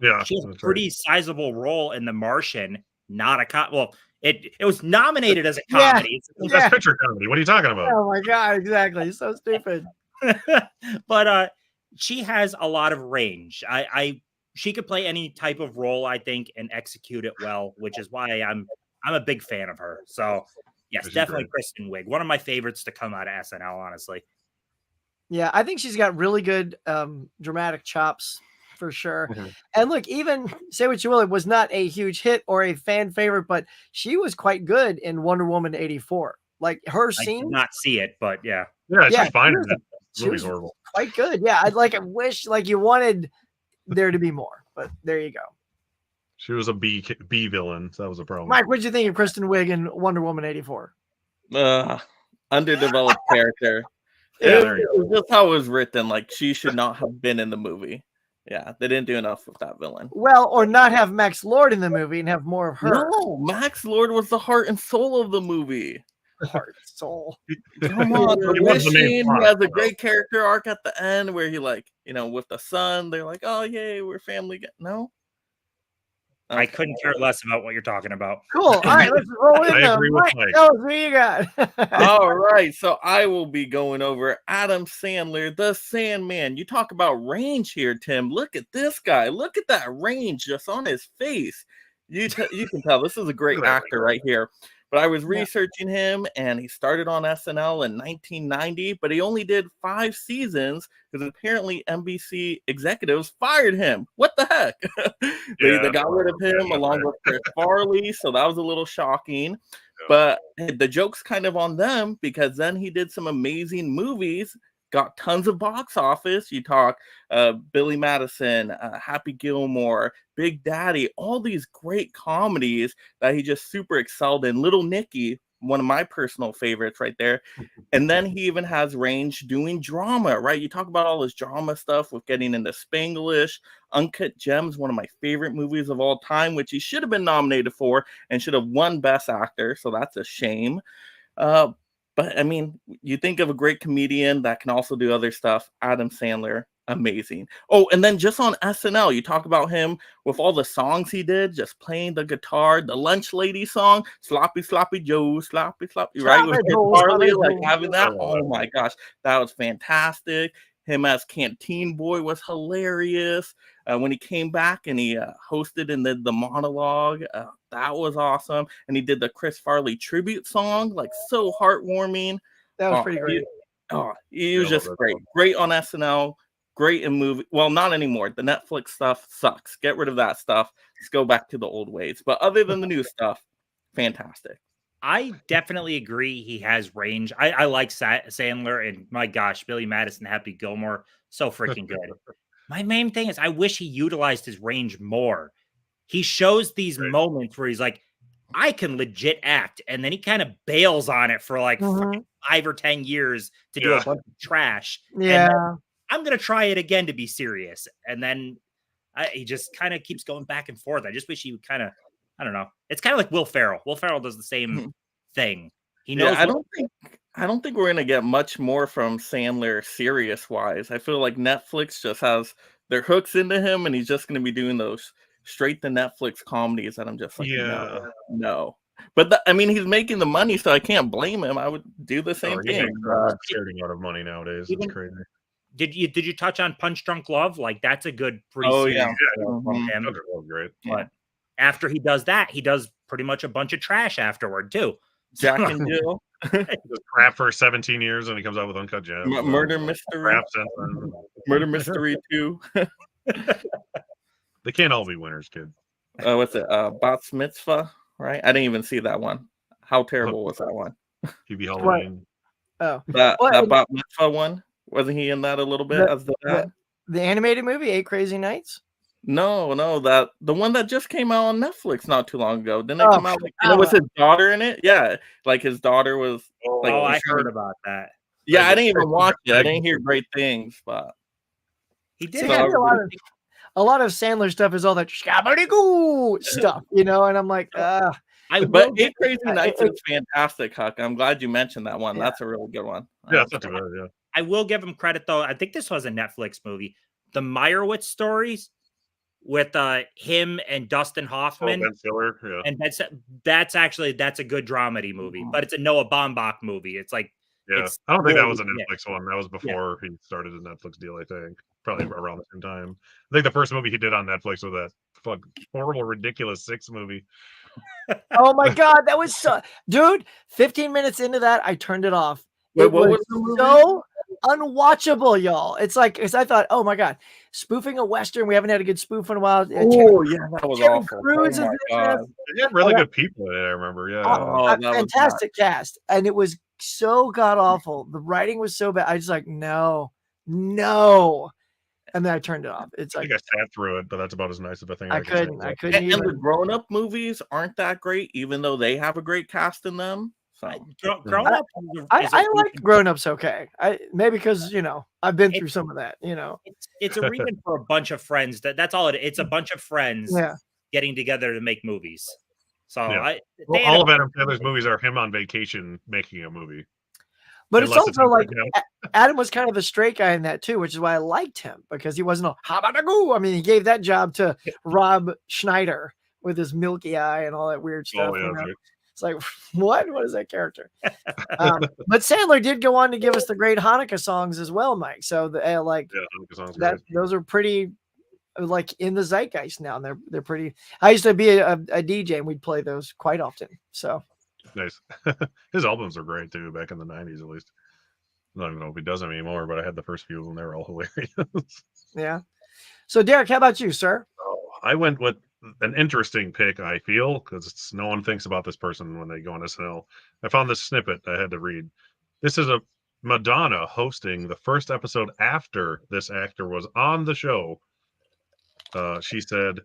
she has a pretty sizable role in The Martian. Not a it was nominated as a comedy. Best picture comedy. What are you talking about? Oh my god, exactly. So stupid. But she has a lot of range. She could play any type of role, I think, and execute it well, which is why I'm a big fan of her. So yes, definitely Kristen Wiig. One of my favorites to come out of SNL, honestly. Yeah, I think she's got really good dramatic chops for sure. Mm-hmm. And look, even say what you will, it was not a huge hit or a fan favorite, but she was quite good in Wonder Woman 84. Like her scene. I did not see it, but yeah. Yeah, she's fine in that. She was horrible. Quite good. Yeah, I wish you wanted there to be more, but there you go. She was a B villain, so that was a problem. Mike, what did you think of Kristen Wiig in Wonder Woman 84? Underdeveloped character. It was just how it was written. Like, she should not have been in the movie. Yeah, they didn't do enough with that villain. Well, or not have Max Lord in the movie and have more of her. No, Max Lord was the heart and soul of the movie. Heart, soul. Come on, the machine. He has a great character arc at the end where he, like, with the son, they're like, "Oh, yay, we're family." No, okay. I couldn't care less about what you're talking about. Cool. All right, let's roll in there. Mike, tell us who you got. All right, so I will be going over Adam Sandler, the Sandman. You talk about range here, Tim. Look at this guy. Look at that range just on his face. You can tell this is a great actor right here. But I was researching him, and he started on SNL in 1990, but he only did 5 seasons because apparently NBC executives fired him. What the heck? They got rid of him along with Chris Farley, so that was a little shocking. But the joke's kind of on them because then he did some amazing movies, got tons of box office. You talk Billy Madison, Happy Gilmore, Big Daddy, all these great comedies that he just super excelled in. Little Nicky, one of my personal favorites right there. And then he even has range doing drama, right? You talk about all this drama stuff with getting into Spanglish. Uncut Gems, one of my favorite movies of all time, which he should have been nominated for and should have won Best Actor. So that's a shame. But I mean, you think of a great comedian that can also do other stuff. Adam Sandler, amazing. Oh, and then just on SNL, you talk about him with all the songs he did, just playing the guitar, the Lunch Lady song, Sloppy Sloppy Joe, Sloppy Sloppy, right? With Charlie, like having that. Oh my gosh, that was fantastic. Him as Canteen Boy was hilarious. When he came back and he hosted in the monologue, that was awesome. And he did the Chris Farley tribute song, like so heartwarming. That was pretty great. He was just great. Great on SNL. Great in movie. Well, not anymore. The Netflix stuff sucks. Get rid of that stuff. Let's go back to the old ways. But other than the new stuff, fantastic. I definitely agree he has range. I like Sandler, and my gosh, Billy Madison, Happy Gilmore, so freaking good. My main thing is I wish he utilized his range more. He shows these moments where he's like, I can legit act. And then he kind of bails on it for like 5 or 10 years to do a bunch of trash. Yeah. And I'm going to try it again to be serious. And then he just kind of keeps going back and forth. I just wish he would kind of, I don't know. It's kind of like Will Ferrell. Will Ferrell does the same thing. He knows. I don't think we're gonna get much more from Sandler serious wise. I feel like Netflix just has their hooks into him, and he's just gonna be doing those straight to Netflix comedies. And I'm just like, no. But I mean, he's making the money, so I can't blame him. I would do the same thing. Starting out of money nowadays, it's crazy. Did you touch on Punch Drunk Love? Like that's a good from him. Great. But after he does that, he does pretty much a bunch of trash afterward too. Jack and Jill. Crap for 17 years, and he comes out with Uncut Gems. Murder Mystery. Murder Mystery 2. They can't all be winners, kid. What's it? Bat's Mitzvah, right? I didn't even see that one. How terrible was that one? TV Halloween. Oh, that Bat Mitzvah one. Wasn't he in that a little bit as the dad? The animated movie, 8 Crazy Nights? No, that the one that just came out on Netflix not too long ago. Didn't it come out? It was his daughter in it. Yeah, like his daughter was. I heard about that. Yeah, I didn't even watch it. I didn't hear great things, but he did. A lot of Sandler stuff is all that stuff, and I'm like, But 8 Crazy Nights is fantastic, Huck. I'm glad you mentioned that one. Yeah. That's a really good one. Yeah, that's a good one. I will give him credit though. I think this was a Netflix movie, The Meyerowitz Stories, with him and Dustin Hoffman. Ben Stiller, yeah. And that's a good dramedy movie, but it's a Noah Baumbach movie. It's like, I don't think that was a Netflix one. That was before he started a Netflix deal, I think. Probably around the same time. I think the first movie he did on Netflix was that horrible, ridiculous 6 movie. Oh my God, that was dude, 15 minutes into that, I turned it off. Wait, what was the movie? So unwatchable, y'all. It's like, because I thought, oh my God, spoofing a Western. We haven't had a good spoof in a while. Oh, yeah, that was awful. Cruise oh, my God. They had really good people in it, I remember. Yeah. Fantastic cast. And it was so god awful. The writing was so bad. I was like, no. And then I turned it off. It's like I sat through it, but that's about as nice of a thing. I couldn't. And the grown-up movies aren't that great, even though they have a great cast in them. So Grown Up. I like Grown Ups. Okay, maybe because I've been through some of that. It's a reason for a bunch of friends. That's all it is. It's a bunch of friends getting together to make movies. So all of Adam Sandler's movies are him on vacation making a movie. But it's also like Adam was kind of a straight guy in that too, which is why I liked him, because he wasn't I mean, he gave that job to Rob Schneider with his milky eye and all that weird stuff. It's like, what is that character? But Sandler did go on to give us the great Hanukkah songs as well, Mike. So Hanukkah songs those are pretty like in the zeitgeist now, and they're pretty. I used to be a DJ, and we'd play those quite often. So nice. His albums are great too, back in the 90s at least. I don't even know if he does them anymore, but I had the first few of them. They were all hilarious. Yeah. So Derek, how about you, sir? I went with an interesting pick, I feel, because no one thinks about this person when they go on SNL. I found this snippet I had to read. This is a Madonna hosting the first episode after this actor was on the show. She said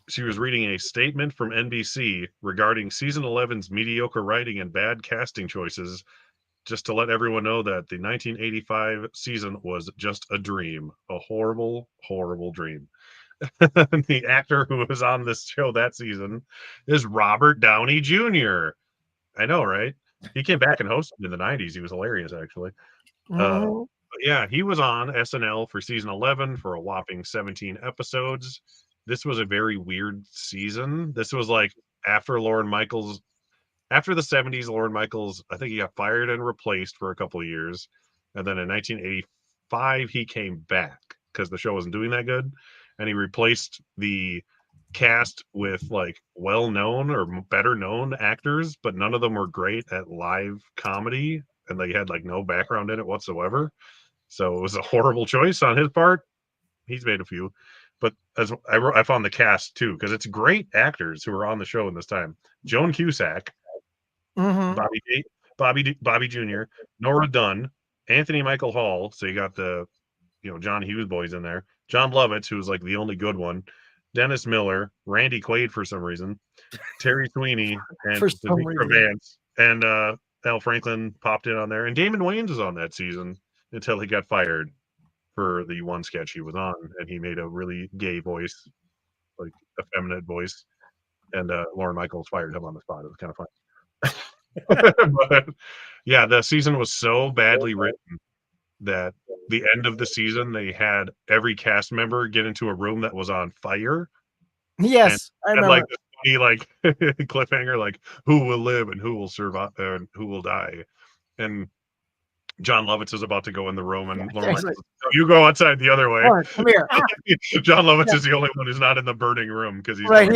she was reading a statement from NBC regarding season 11's mediocre writing and bad casting choices, just to let everyone know that the 1985 season was just a dream, a horrible, horrible dream. The actor who was on this show that season is Robert Downey Jr. I know, right? He came back and hosted in the 90s. He was hilarious, actually. He was on SNL for season 11 for a whopping 17 episodes. This was a very weird season. This was like after the 70s, Lorne Michaels, I think he got fired and replaced for a couple of years. And then in 1985, he came back because the show wasn't doing that good. And he replaced the cast with like well-known or better-known actors, but none of them were great at live comedy, and they had like no background in it whatsoever. So it was a horrible choice on his part. He's made a few, but as I found the cast too, because it's great actors who were on the show in this time. Joan Cusack, Bobby Jr., Nora Dunn, Anthony Michael Hall. So you got the John Hughes boys in there. John Lovitz, who was like the only good one. Dennis Miller, Randy Quaid for some reason, Terry Sweeney, and For some Demetra reason. Vance, and Al Franklin popped in on there, and Damon Wayans was on that season until he got fired for the one sketch he was on, and he made a really gay voice, like effeminate voice, and Lauren Michaels fired him on the spot. It was kind of funny. But yeah, the season was so badly written that the end of the season they had every cast member get into a room that was on fire, and Yes, I had remember. like this funny like cliffhanger, like who will live and who will survive and who will die. And John Lovitz is about to go in the room, and Lauren Exactly. Michaels, you go outside the other way. Lauren, come here. John Lovitz is the only one who's not in the burning room because he's Right, going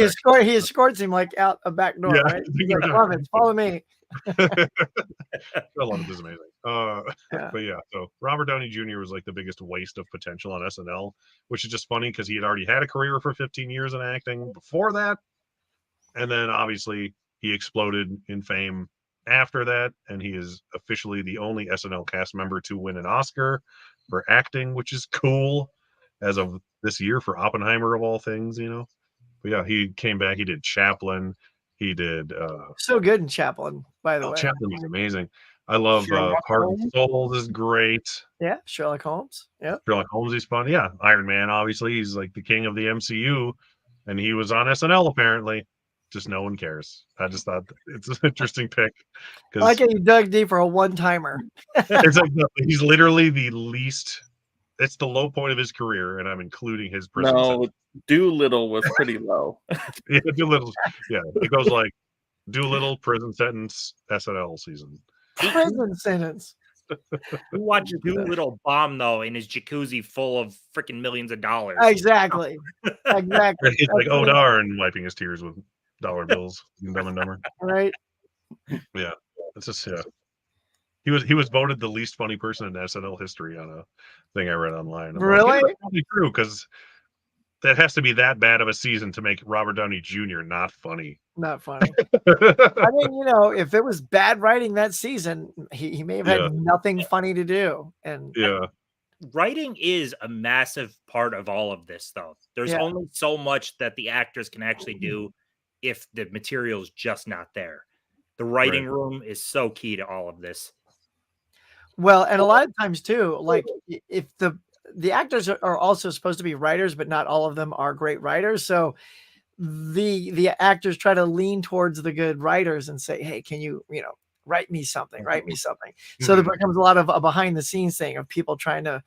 he back. escorts him like out a back door, Yeah. right? He's like, Lovitz, follow me. Lovitz is amazing. Yeah. But yeah, so Robert Downey Jr. was like the biggest waste of potential on SNL, which is just funny because he had already had a career for 15 years in acting before that, and then obviously he exploded in fame after that, and he is officially the only SNL cast member to win an Oscar for acting, which is cool as of this year for Oppenheimer of all things, you know. But yeah, he came back. He did Chaplin. He did So good in Chaplin, by the way. Chaplin is amazing. I love Sherlock Heart and Holmes. Souls is great. Yeah, Sherlock Holmes. Yeah. Sherlock Holmes is fun. Yeah, Iron Man, obviously, he's like the king of the MCU, and he was on SNL apparently. Just no one cares. I just thought it's an interesting pick I like because how you dug deep for a one-timer. it's like he's literally the least. It's the low point of his career, and I'm including his prison No, sentence. Doolittle was pretty low. Yeah, Doolittle. Yeah, it goes like Doolittle, prison sentence, SNL season. Prison sentence. Who watched Doolittle bomb though in his jacuzzi full of freaking millions of dollars? Exactly. Exactly. He's like, oh darn, wiping his tears with dollar bills. Dumb and Dumber. Right. Yeah, it's just He was voted the least funny person in SNL history on a thing I read online. I'm like, Really? yeah, that's probably true because that has to be that bad of a season to make Robert Downey Jr. not funny. Not funny. I mean, you know, if it was bad writing that season, he may have had Yeah. nothing funny to do. And Yeah, Writing is a massive part of all of this, though. There's Yeah. only so much that the actors can actually do if the material's just not there. The writing room is so key to all of this. well, and a lot of times too, like if the actors are also supposed to be writers, but not all of them are great writers. So the actors try to lean towards the good writers and say, hey, can you write me something, so there becomes a lot of a behind the scenes thing of people trying to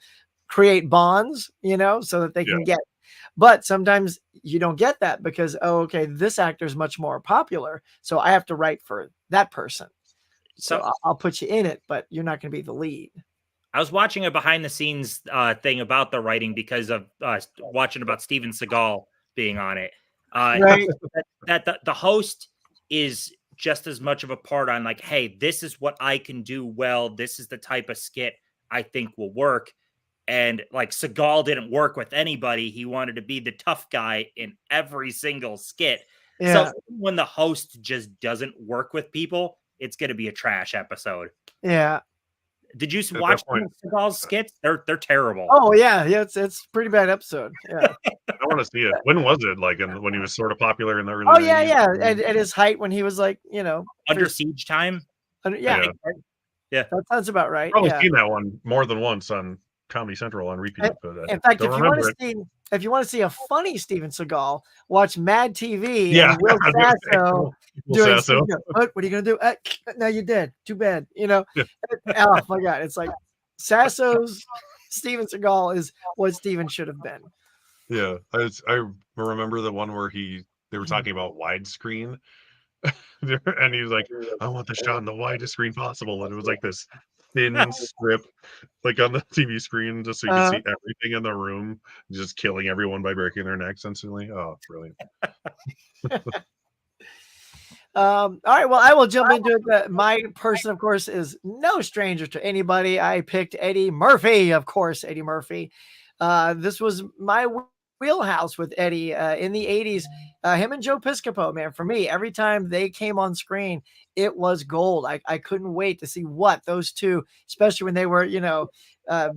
create bonds, so that they can get, but sometimes you don't get that because, oh, okay, this actor is much more popular, so I have to write for that person. So I'll put you in it, but you're not going to be the lead. I was watching a behind the scenes thing about the writing because of watching about Steven Seagal being on it. Right. That the host is just as much of a part on like, hey, this is what I can do well. This is the type of skit I think will work. And like Seagal didn't work with anybody. He wanted to be the tough guy in every single skit. Yeah. So when the host just doesn't work with people, it's going to be a trash episode. Yeah. Did you watch Seagal's skits? They're terrible. Oh yeah, it's a pretty bad episode. Yeah. I want to see it. When was it? Like when he was sort of popular in the early. Oh 90s? yeah. At his height when he was like, Under Siege time. Yeah. That sounds about right. I've probably seen that one more than once on Comedy Central on repeat. In fact, if you want to see a funny Steven Seagal, watch Mad TV. Yeah, and Will Sasso doing. What are you gonna do? No, you did. Too bad. Oh my god, it's like Sasso's Steven Seagal is what Steven should have been. Yeah, I remember the one where they were talking about widescreen, and he was like, "I want the shot in the widest screen possible," and it was like this thin strip, like on the TV screen, just so you can see everything in the room, just killing everyone by breaking their necks instantly. Oh, brilliant! All right, well, I will jump into it. My person, of course, is no stranger to anybody. I picked Eddie Murphy, of course, Eddie Murphy. This was my wheelhouse with Eddie in the 80s. Him and Joe Piscopo, man, for me, every time they came on screen, it was gold. I couldn't wait to see what those two, especially when they were,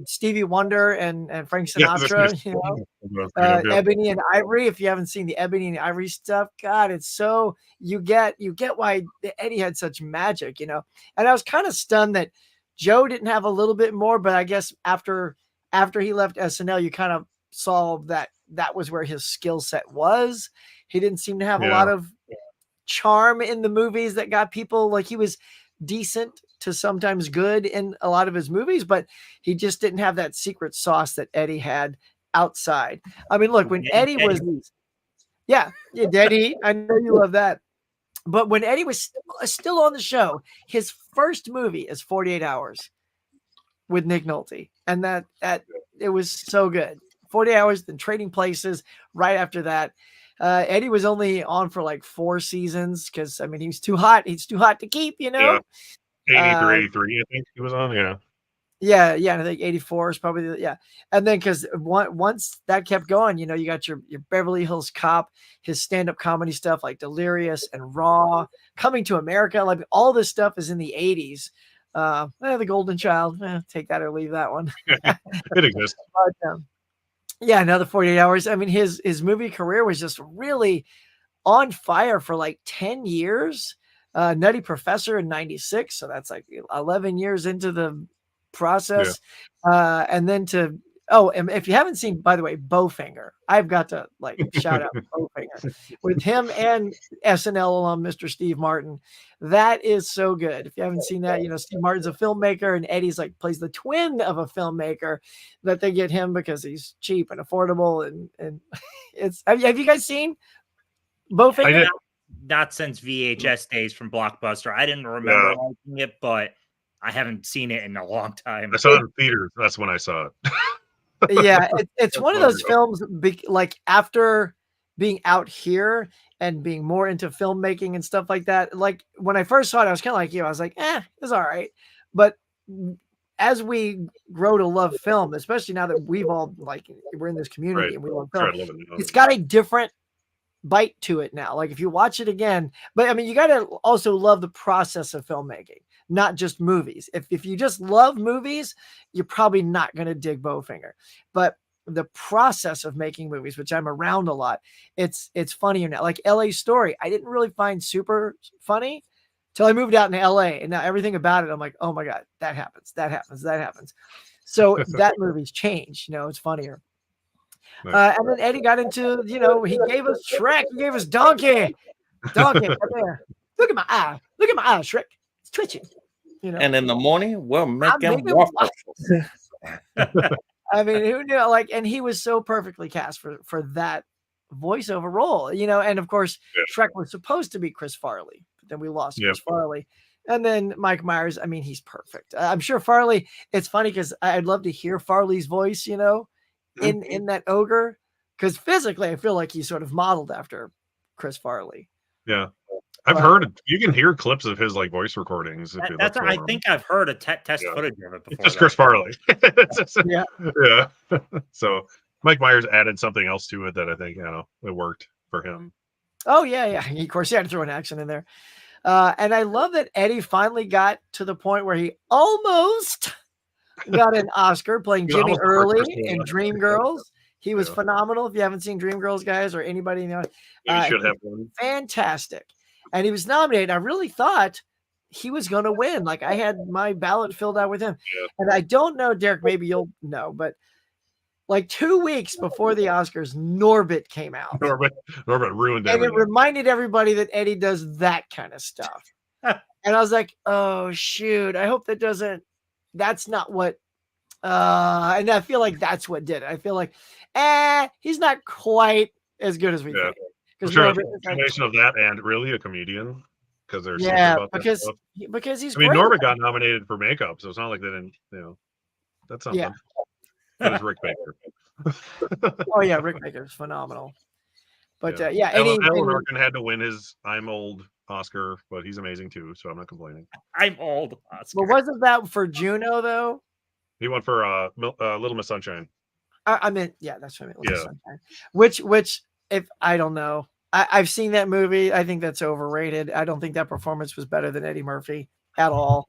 Stevie Wonder and Frank Yeah, Sinatra, you know, Ebony and Ivory. If you haven't seen the Ebony and Ivory stuff, God, it's so you get why Eddie had such magic, you know. And I was kind of stunned that Joe didn't have a little bit more, but I guess after he left SNL, you kind of saw that was where his skill set was. He didn't seem to have a lot of charm in the movies that got people, like, he was decent to sometimes good in a lot of his movies, but he just didn't have that secret sauce that Eddie had outside. I mean, look, when Eddie was, Daddy, I know you love that. But when Eddie was still on the show, his first movie is 48 Hours with Nick Nolte. And that it was so good. 40 Hours, then Trading Places right after that. Eddie was only on for like 4 seasons because, I mean, he was too hot. He's too hot to keep, you know? Yeah. 83, 83, I think he was on, Yeah, and I think 84 is probably and then because once that kept going, you know, you got your Beverly Hills Cop, his stand-up comedy stuff like Delirious and Raw, Coming to America, like all this stuff is in the 80s. The Golden Child, take that or leave that one. It exists. But, another 48 Hours. I mean, his movie career was just really on fire for like 10 years. Nutty Professor in 96, so that's like 11 years into the process. And then and if you haven't seen, by the way, Bowfinger, I've got to like shout out Bowfinger with him and SNL alum Mr. Steve Martin. That is so good. If you haven't seen that, you know, Steve Martin's a filmmaker and Eddie's like plays the twin of a filmmaker, that they get him because he's cheap and affordable. And it's, have you guys seen Bowfinger? Not since VHS days from Blockbuster. I didn't remember liking it, but I haven't seen it in a long time. I saw it in theaters. That's when I saw it. It's one of those films, like after being out here and being more into filmmaking and stuff like that. Like when I first saw it, I was kind of like you. I was like, it's all right. But as we grow to love film, especially now that we've all we're in this community and we love film, it's got a different bite to it now. Like if you watch it again, but I mean, you got to also love the process of filmmaking, not just movies. If you just love movies, you're probably not going to dig Bowfinger, but the process of making movies, which I'm around a lot, it's funnier now. Like LA Story, I didn't really find super funny till I moved out in LA, and now everything about it, I'm like, oh my God, that happens. So that movie's changed, you know, it's funnier. And then Eddie got into, you know, he gave us Shrek. He gave us Donkey. Come here. Look at my eye, Shrek. It's twitching. You know. And in the morning, we're making waffles. I mean, who knew? Like, and he was so perfectly cast for that voiceover role, you know. And of course, Shrek was supposed to be Chris Farley, but then we lost Chris Farley. And then Mike Myers. I mean, he's perfect. I'm sure Farley. It's funny because I'd love to hear Farley's voice, you know, in that ogre, because physically I feel like he's sort of modeled after Chris Farley. I've heard, you can hear clips of his like voice recordings. I think I've heard a test footage of it before. It's just Chris Farley. So Mike Myers added something else to it that I think, you know, it worked for him. Oh yeah. Of course, he had to throw an accent in there. And I love that Eddie finally got to the point where he almost got an Oscar playing Jimmy Early in Dreamgirls. He was phenomenal. If you haven't seen Dreamgirls, guys, or anybody, you should have one. Fantastic. And he was nominated. I really thought he was going to win. Like I had my ballot filled out with him. And I don't know, Derek, maybe you'll know, but like 2 weeks before the Oscars, Norbit came out. Norbit ruined everything. And it reminded everybody that Eddie does that kind of stuff. And I was like, oh, shoot. I hope that's not what. And I feel like that's what did it. I feel like, he's not quite as good as we think. Because a combination of that and really a comedian, because there's because he's. I mean, Norbit got nominated for makeup, so it's not like they didn't. You know, that's something. Yeah. It was Rick Baker. Oh yeah, Rick Baker's phenomenal. But Alan Arkin had to win his "I'm Old" Oscar, but he's amazing too, so I'm not complaining. I'm old Oscar. But wasn't that for Juno though? He won for Little Miss Sunshine. I meant, that's what I meant. Little Miss Sunshine. Which, if I don't know, I've seen that movie. I think that's overrated. I don't think that performance was better than Eddie Murphy at all.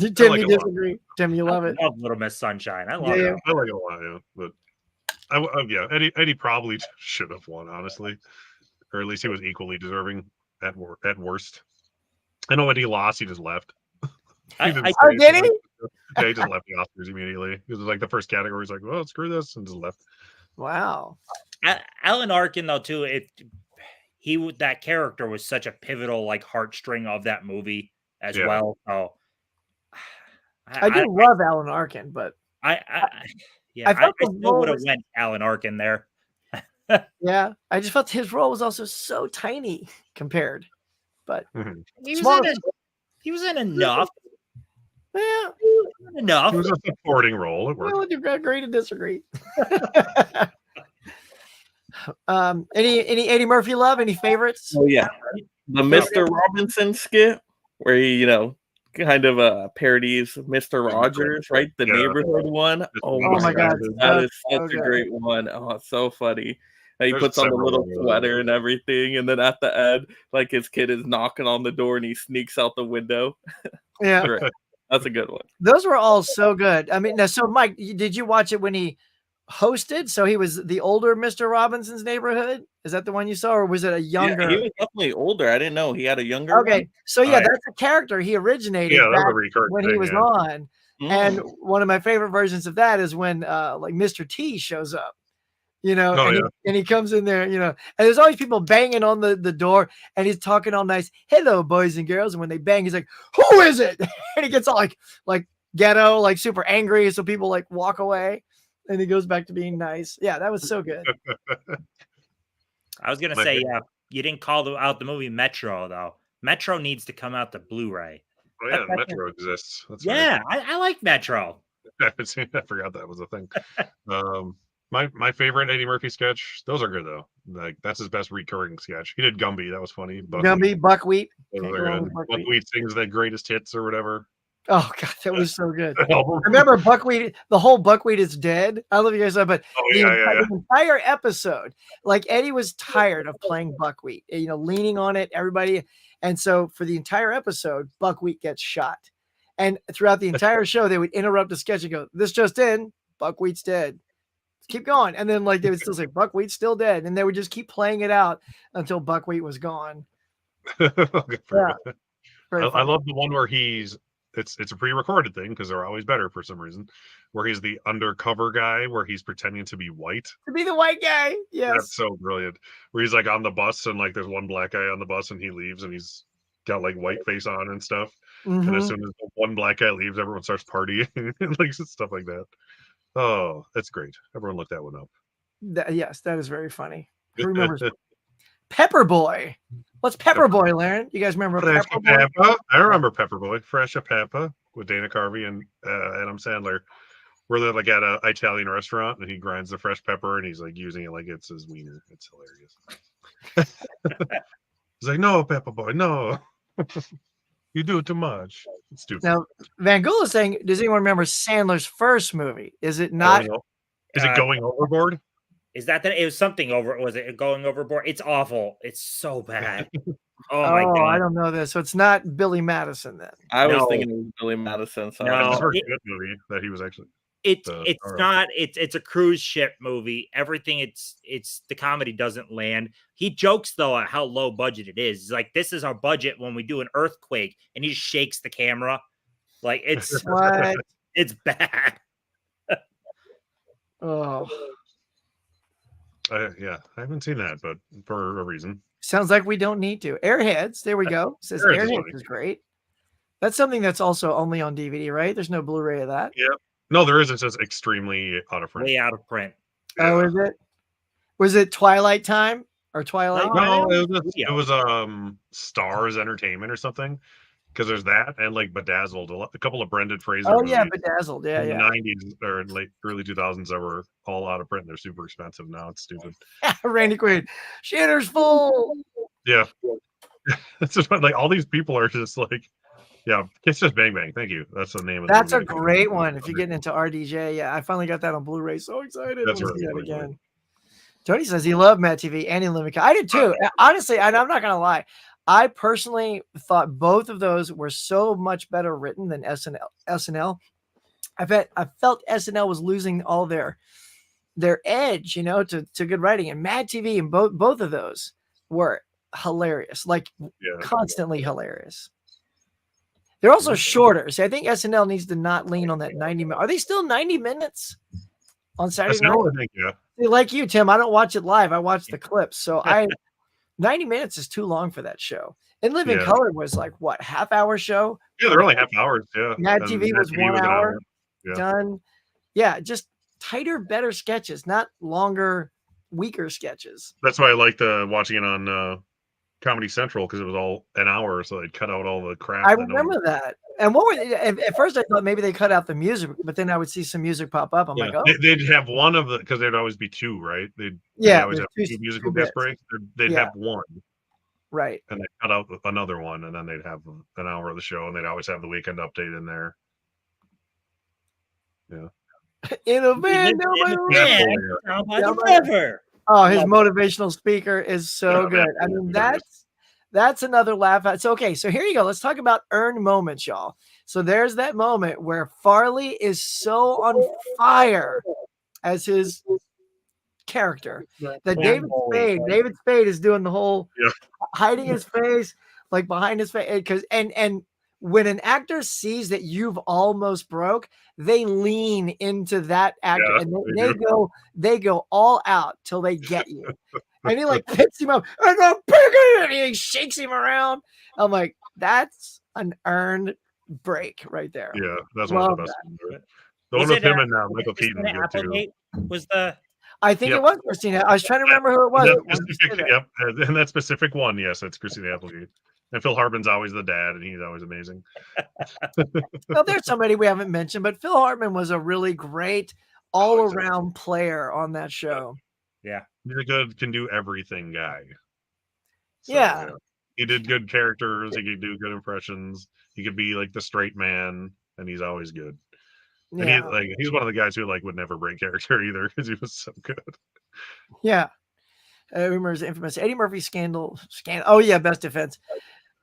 Tim, like you it a lot. disagree? Tim, you love it. I love Little Miss Sunshine. I love Yeah, it. yeah. I like it a lot, yeah. But yeah, Eddie probably should have won, honestly, or at least he was equally deserving at worst. I know when he lost, he just left. He didn't I- stay. Oh, did he? Yeah, he just left the Oscars immediately. It was like the first category. He's like, "Well, screw this," and just left. Wow. Alan Arkin, though, too. That character was such a pivotal like heartstring of that movie as Yeah. well. So I do love Alan Arkin, but I I felt the still role would have was- went Alan Arkin there. yeah, I just felt his role was also so tiny compared. But Mhm. He was Small- in it. He was in enough. yeah, Enough. It was a supporting role. It worked. we'll agree to disagree. Any Eddie Murphy love? Any favorites? Oh yeah, the Mr. Robinson skit where he, kind of parodies Mr. Rogers, right? The Yeah. neighborhood one. Oh, Oh my God, that is so such a good. great one. Oh, it's so funny. And he There's puts on the several little of those. sweater and everything, and then at the end, like his kid is knocking on the door and he sneaks out the window. Yeah, Great. That's a good one. those were all so good. I mean, now, so Mike, did you watch it when he hosted? So he was the older Mr. Robinson's Neighborhood. Is that the one you saw, or was it a younger? Yeah, he was definitely older. I didn't know he had a younger Okay, one. so yeah, Right. that's a character he originated Yeah, that was back a recurring when he thing, was yeah. on. And Mm. one of my favorite versions of that is when like Mr. T shows up, Oh, and, yeah. and he comes in there, and there's always people banging on the door, and he's talking all nice, hello, boys and girls. And when they bang, he's like, who is it? And he gets all like ghetto, like super angry. So people like walk away, and he goes back to being nice. Yeah, that was so good. I was gonna My say, favorite. you didn't call out the movie Metro though. Metro needs to come out to Blu-ray. Oh yeah, That's- Metro exists. That's Yeah, I like Metro. right. I haven't seen. I forgot that was a thing. My favorite Eddie Murphy sketch. Those are good though. Like that's his best recurring sketch. He did Gumby. That was funny. Gumby, Buckwheat. Those Can't are go wrong good. with Buckwheat. Buckwheat sings the greatest hits or whatever. Oh God, that was so good. Oh Remember Buckwheat? The whole Buckwheat is dead. I love you guys, but yeah. the entire episode, like Eddie was tired of playing Buckwheat, leaning on it, everybody. And so for the entire episode, Buckwheat gets shot. And throughout the entire show, they would interrupt the sketch and go, this just in, Buckwheat's dead. Keep going. And then like they would still say, Buckwheat's still dead. And they would just keep playing it out until Buckwheat was gone. Good for Yeah. him. Very I funny. love the one where it's a pre-recorded thing because they're always better for some reason. Where he's the undercover guy, where he's pretending to be white. To be the white guy. Yes. That's so brilliant. Where he's like on the bus and like there's one black guy on the bus and he leaves and he's got like white face on and stuff. And as Mhm. soon as the one black guy leaves, everyone starts partying and like stuff like that. Oh, that's great. Everyone look that one up. Yes, that is very funny. Who remembers Pepper Boy? What's Pepper Boy, Laren? You guys remember Fresh Pepper Boy? Peppa. I remember Pepper Boy. Fresh Peppa with Dana Carvey and Adam Sandler. Where they're like at an Italian restaurant and he grinds the fresh pepper and he's like using it like it's his wiener. It's hilarious. He's like, no, Pepper Boy, no. You do it too much. It's stupid. Now, Van Gogh is saying, does anyone remember Sandler's first movie? Is it not? Is it Going Overboard? Is that it was something over? Was it Going Overboard? It's awful. It's so bad. Oh my Oh, god! I don't know this. So it's not Billy Madison then. I was No. thinking it was Billy Madison. So No. It's his first it- good movie that he was actually. It's alright. not. It's a cruise ship movie. Everything. It's the comedy doesn't land. He jokes though at how low budget it is. He's like, this is our budget when we do an earthquake, and he just shakes the camera. Like it's What? it's bad. Oh, Yeah, I haven't seen that, but for a reason. sounds like we don't need to. Airheads. There we go. Says Airheads is Airheads funny. is great. That's something that's also only on DVD, right? There's no Blu-ray of that. No, there is. It says extremely out of print. Way out of print. Oh, is it? Was it Twilight Time or Twilight? No. No, Time? it was Stars Entertainment or something. Because there's that and like Bedazzled, a couple of Brendan Fraser. Oh yeah, movies Bedazzled. Yeah, in yeah. the 90s or late early 2000s that were all out of print. They're super expensive now. It's stupid. Randy Quaid. Shitter's full. Yeah, it's just like all these people are just like, yeah, it's just Bang Bang. Thank you. That's the name of the That's a movie. great one. If you're getting into RDJ, yeah, I finally got that on Blu-ray. So excited. That's I want to see really that good. again. Tony says he loved Matt TV and Limica. I did too. Honestly, I'm not gonna lie. I personally thought both of those were so much better written than SNL. I felt SNL was losing all their edge, to good writing. And Mad TV and both of those were hilarious, like constantly hilarious. They're also shorter. See, I think SNL needs to not lean on that 90 minutes. Are they still 90 minutes on Saturday night? SNL, I think, yeah. See, like you, Tim, I don't watch it live. I watch the clips. So 90 minutes is too long for that show. And Living Color was like, what, half-hour show? Yeah, they're only half hours, yeah. Mad TV was 1 hour. Yeah. Done. Yeah, just tighter, better sketches, not longer, weaker sketches. That's why I liked watching it on Comedy Central, because it was all an hour, so they'd cut out all the crap. I remember that. And what were at first I thought maybe they cut out the music, but then I would see some music pop up. I'm like, oh, they'd have one of the, because there'd always be two, right? They'd always have two musical guest breaks. They'd have one, right, and they cut out another one, and then they'd have an hour of the show, and they'd always have the weekend update in there. Yeah. In a van, river. Oh, his motivational speaker is so good. I mean, that's another laugh out. So, okay, so here you go. Let's talk about earned moments, y'all. So there's that moment where Farley is so on fire as his character that David Spade is doing the whole hiding his face, like behind his face, because and when an actor sees that you've almost broke, they lean into that actor and they go all out till they get you. And he like picks him up and he shakes him around. I'm like, that's an earned break right there. Yeah, that's one of the best. The one with him and Michael Keaton was the. I think it was Christina. I was trying to remember who it was. And that specific one, yes, it's Christina Applegate. And Phil Hartman's always the dad, and he's always amazing. Well, there's somebody we haven't mentioned, but Phil Hartman was a really great all-around player on that show. Yeah. He's a good, can do everything guy. So, yeah. He did good characters. He could do good impressions. He could be like the straight man, and he's always good. And he's one of the guys who would never break character either, because he was so good. Yeah. I remember his infamous Eddie Murphy scandal. Oh yeah, Best Defense.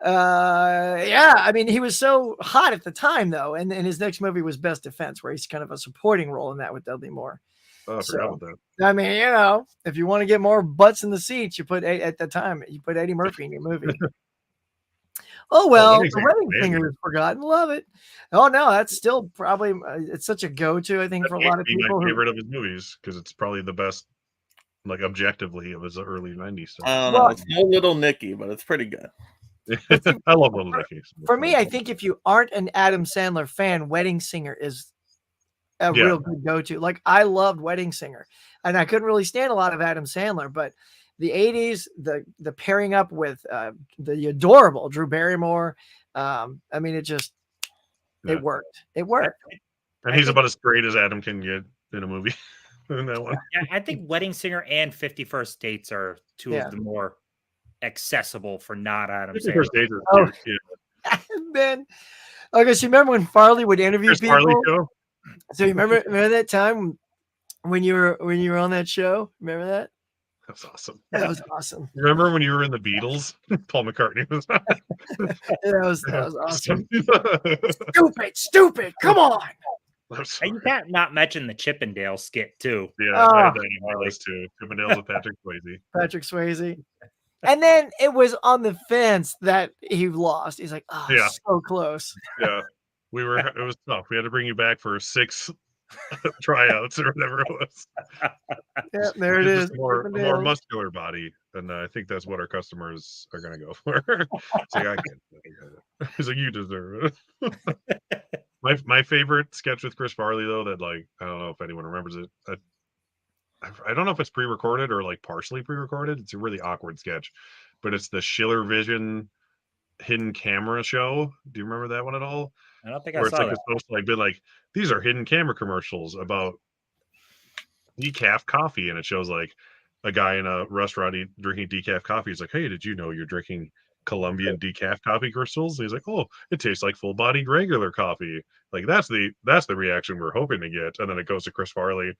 I mean, he was so hot at the time though, and his next movie was Best Defense, where he's kind of a supporting role in that with Dudley Moore. Oh, I forgot about that. I mean, if you want to get more butts in the seats, you put Eddie Murphy in your movie. Oh well, The Wedding Singer is forgotten. Love it. Oh no, that's still probably it's such a go-to. I think for a lot of people. My favorite of his movies, because it's probably the best, like objectively, of his early '90s stuff. It's no Little Nicky, but it's pretty good. I love Little Nicky. For me, I think if you aren't an Adam Sandler fan, Wedding Singer is a real good go-to. Like I loved Wedding Singer, and I couldn't really stand a lot of Adam Sandler, but the 80s, the pairing up with the adorable Drew Barrymore, I mean, it worked. It worked. And he's about as great as Adam can get in a movie. In that one. Yeah, I think Wedding Singer and 50 First Dates are two of the more accessible for not Adam Sandler. Man, okay, so you remember when Farley would interview people? So you remember that time when you were on that show? Remember that? That was awesome. That was awesome. Remember when you were in the Beatles? Paul McCartney was on. That was awesome. Stupid. Come on. You can't not mention the Chippendale skit too. Yeah, I had that on my list too. Chippendales with Patrick Swayze. And then it was on the fence that he lost. He's like, so close. Yeah. It was tough. We had to bring you back for 6 tryouts or whatever it was. Yeah, there it is. A more muscular body, and I think that's what our customers are going to go for. It's like, I get it. He's like, you deserve it. My favorite sketch with Chris Farley, though, that I don't know if anyone remembers it. I don't know if it's pre-recorded or partially pre-recorded. It's a really awkward sketch, but it's the Schiller Vision hidden camera show. Do you remember that one at all? I don't think I saw that. It's supposed to be these are hidden camera commercials about decaf coffee, and it shows a guy in a restaurant drinking decaf coffee. He's like, "Hey, did you know you're drinking Colombian decaf coffee crystals?" And he's like, "Oh, it tastes like full-bodied regular coffee." That's the reaction we're hoping to get. And then it goes to Chris Farley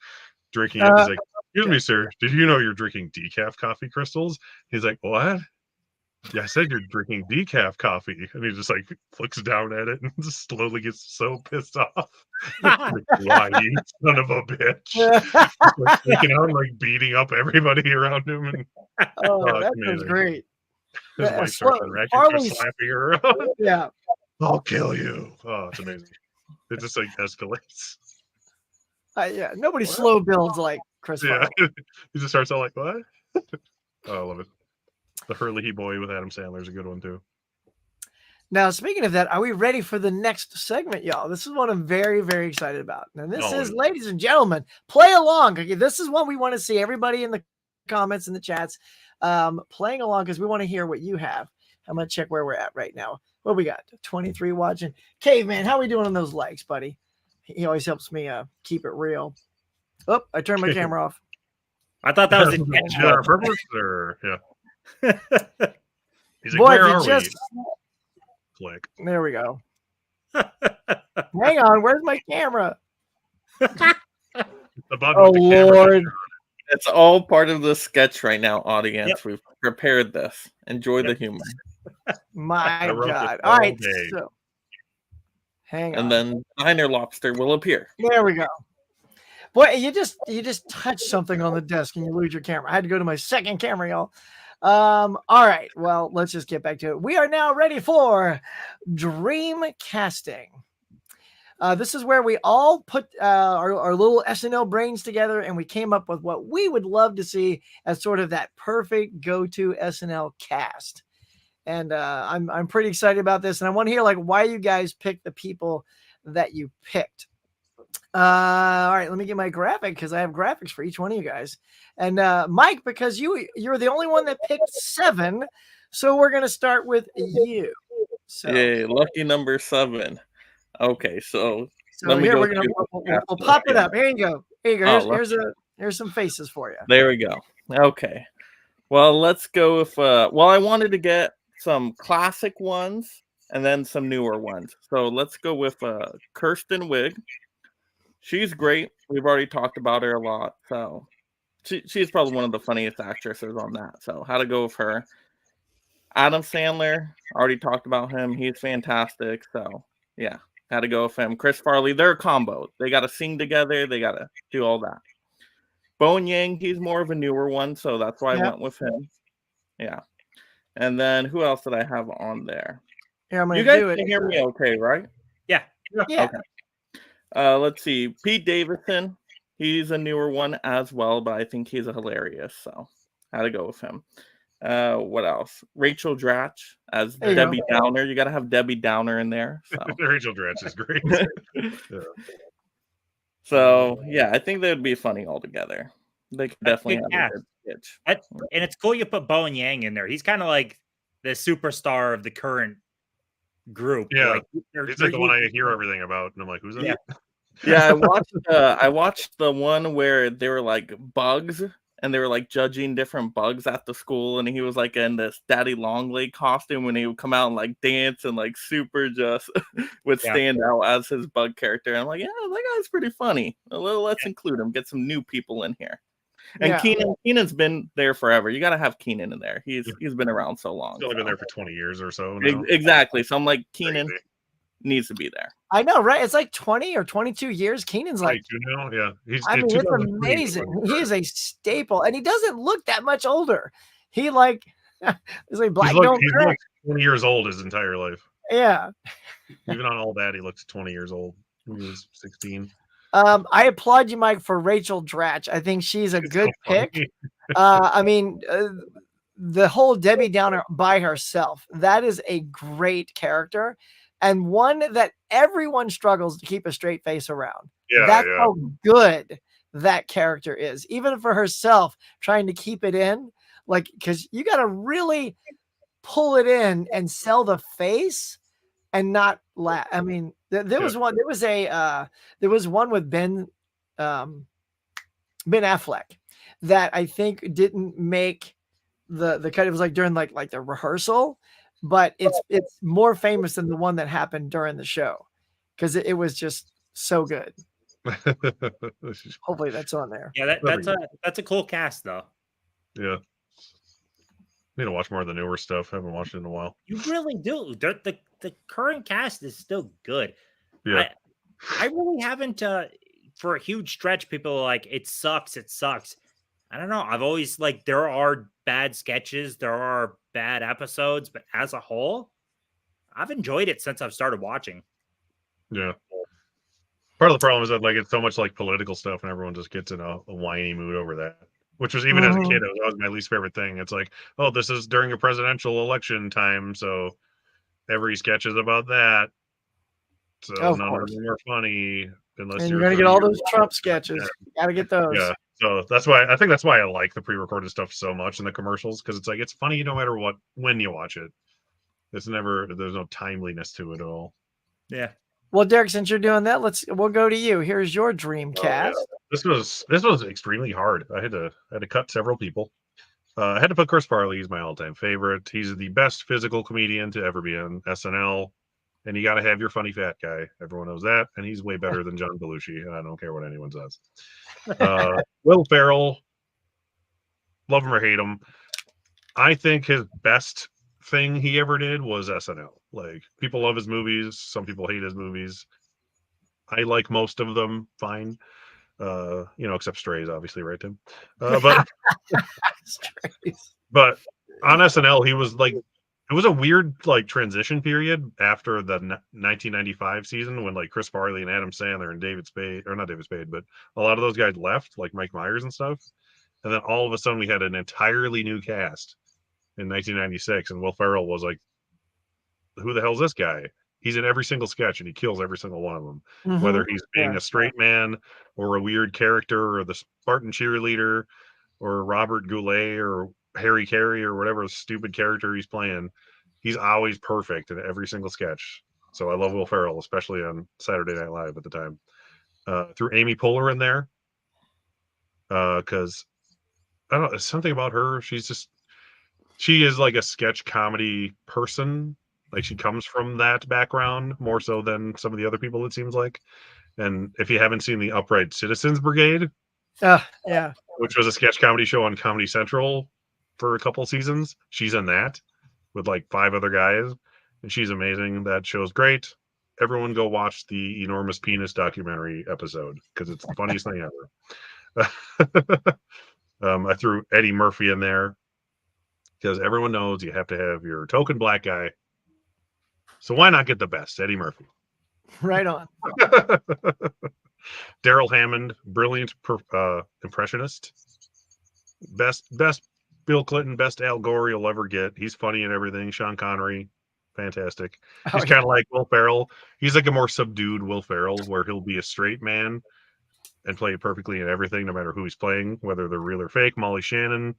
drinking it. He's like, "Excuse me, sir, did you know you're drinking decaf coffee crystals?" He's like, "What?" Yeah, I said you're drinking decaf coffee. And he just like looks down at it and just slowly gets so pissed off. Like, why, you son of a bitch? Like freaking out and like beating up everybody around him. And Oh, it's that was amazing. great. His wife starts unracking, Farley's, slapping her around. yeah. I'll kill you. Oh, it's amazing. It just like escalates. Yeah, nobody slow builds like Chris Yeah. Farley. He just starts out like, what? Oh, I love it. The Hurley Boy with Adam Sandler is a good one too. Now, speaking of that, are we ready for the next segment, y'all? This is one I'm very, very excited about. And this is, ladies and gentlemen, play along. Okay, this is what we want to see. Everybody in the comments and the chats playing along because we want to hear what you have. I'm going to check where we're at right now. What we got? 23 watching. Caveman, how we doing on those likes, buddy? He always helps me keep it real. Oh, I turned my camera off. I thought that was intentional. Yeah. He's like, Boy, where are just... we? Click. There we go. Hang on, where's my camera? Oh, Lord. It's all part of the sketch right now, audience. Yep. We've prepared this. Enjoy the humor. My God. All right. So, hang on. And then Diner Lobster will appear. There we go. Boy, you just touched something on the desk and you lose your camera. I had to go to my second camera, y'all. All right. Well, let's just get back to it. We are now ready for dream casting. This is where we all put our little SNL brains together and we came up with what we would love to see as sort of that perfect go-to SNL cast. And I'm pretty excited about this. And I want to hear like why you guys picked the people that you picked. All right, let me get my graphic because I have graphics for each one of you guys. And Mike, because you're the only one that picked 7, so we're gonna start with you. So, yay, lucky number 7. Okay, so let me here we're gonna we'll pop it up. Here you go. Here you go. Here's some faces for you. There we go. Okay. Well, let's go with I wanted to get some classic ones and then some newer ones. So let's go with Kirsten Wiig. She's great. We've already talked about her a lot. So she's probably one of the funniest actresses on that. So how to go with her. Adam Sandler, already talked about him. He's fantastic. So yeah, how to go with him. Chris Farley, they're a combo. They got to sing together. They got to do all that. Bone Yang, he's more of a newer one. So that's why I went with him. Yeah. And then who else did I have on there? Yeah, you guys can hear me okay, right? Yeah. Yeah. Okay. Let's see. Pete Davidson. He's a newer one as well, but I think he's hilarious. So how to go with him. What else? Rachel Dratch as Debbie Downer. You got to have Debbie Downer in there. So. Rachel Dratch is great. Yeah. So yeah, I think they would be funny all together. They could definitely have a good sketch. And it's cool you put Bowen Yang in there. He's kind of like the superstar of the current group. Yeah, like, he's like the one I hear everything about, and I'm like, who's that? Yeah, I watched the one where they were like bugs, and they were like judging different bugs at the school, and he was like in this Daddy Longlegs costume, and he would come out and like dance and like super just would stand out as his bug character. And I'm like, yeah, that guy's pretty funny. Let's include him. Get some new people in here. And Keenan's been there forever. You got to have Keenan in there. He's been around so long. He's only been there for 20 years or so now. Exactly. So I'm like, Keenan needs to be there. I know, right? It's like 20 or 22 years. Keenan's like, yeah. It's amazing. He is a staple, and he doesn't look that much older. He like, he's like black. He's like 20 years old his entire life. Yeah. Even on all that, he looks 20 years old. He was 16. I applaud you, Mike, for Rachel Dratch. I think she's a good pick. I mean, the whole Debbie Downer by herself, that is a great character and one that everyone struggles to keep a straight face around. That's how good that character is. Even for herself, trying to keep it in, like, because you got to really pull it in and sell the face and not laugh. I mean, there was one with Ben Affleck that I think didn't make the cut. It was like during like the rehearsal, but it's more famous than the one that happened during the show because it was just so good. Hopefully that's on there. Yeah, that's a cool cast though. Yeah. Need to watch more of the newer stuff. Haven't watched it in a while. You really do. The current cast is still good. Yeah. I really haven't for a huge stretch. People are like, it sucks. It sucks. I don't know. I've always like, there are bad sketches, there are bad episodes, but as a whole, I've enjoyed it since I've started watching. Yeah. Part of the problem is that like it's so much like political stuff, and everyone just gets in a whiny mood over that. Which was even as a kid, it was always my least favorite thing. It's like, oh, this is during a presidential election time, so every sketch is about that. So none of them are funny unless and you're gonna get all those Trump sketches. Gotta get those. Yeah. So that's why I like the pre-recorded stuff so much in the commercials, because it's like it's funny no matter when you watch it. There's no timeliness to it at all. Yeah. Well, Derek, since you're doing that, we'll go to you. Here's your dream cast. Yeah. This was extremely hard. I had to cut several people. I had to put Chris Farley. He's my all-time favorite. He's the best physical comedian to ever be on SNL. And you got to have your funny fat guy. Everyone knows that. And he's way better than John Belushi. I don't care what anyone says. Will Ferrell, love him or hate him. I think his best thing he ever did was SNL. Like, people love his movies. Some people hate his movies. I like most of them fine. Except Strays, obviously, right, Tim? But Strays. But on SNL, he was like, it was a weird like transition period after the 1995 season when like Chris Farley and Adam Sandler and David Spade, or not David Spade, but a lot of those guys left, like Mike Myers and stuff. And then all of a sudden we had an entirely new cast in 1996, and Will Ferrell was like, who the hell's this guy? He's in every single sketch and he kills every single one of them, whether he's being a straight man or a weird character or the Spartan cheerleader or Robert Goulet or Harry Carey or whatever stupid character he's playing. He's always perfect in every single sketch. So I love Will Ferrell, especially on Saturday Night Live at the time. Threw Amy Poehler in there because I don't know, something about her. She is like a sketch comedy person. Like, she comes from that background more so than some of the other people, it seems like. And if you haven't seen the Upright Citizens Brigade, yeah, which was a sketch comedy show on Comedy Central for a couple seasons, she's in that with like 5 other guys, and she's amazing. That show's great. Everyone go watch the Enormous Penis documentary episode because it's the funniest thing ever. I threw Eddie Murphy in there because everyone knows you have to have your token black guy. So why not get the best, Eddie Murphy? Right on. Daryl Hammond, brilliant impressionist. Best Bill Clinton, best Al Gore you'll ever get. He's funny in everything. Sean Connery, fantastic. He's kind of like Will Ferrell. He's like a more subdued Will Ferrell, where he'll be a straight man and play perfectly in everything, no matter who he's playing, whether they're real or fake. Molly Shannon,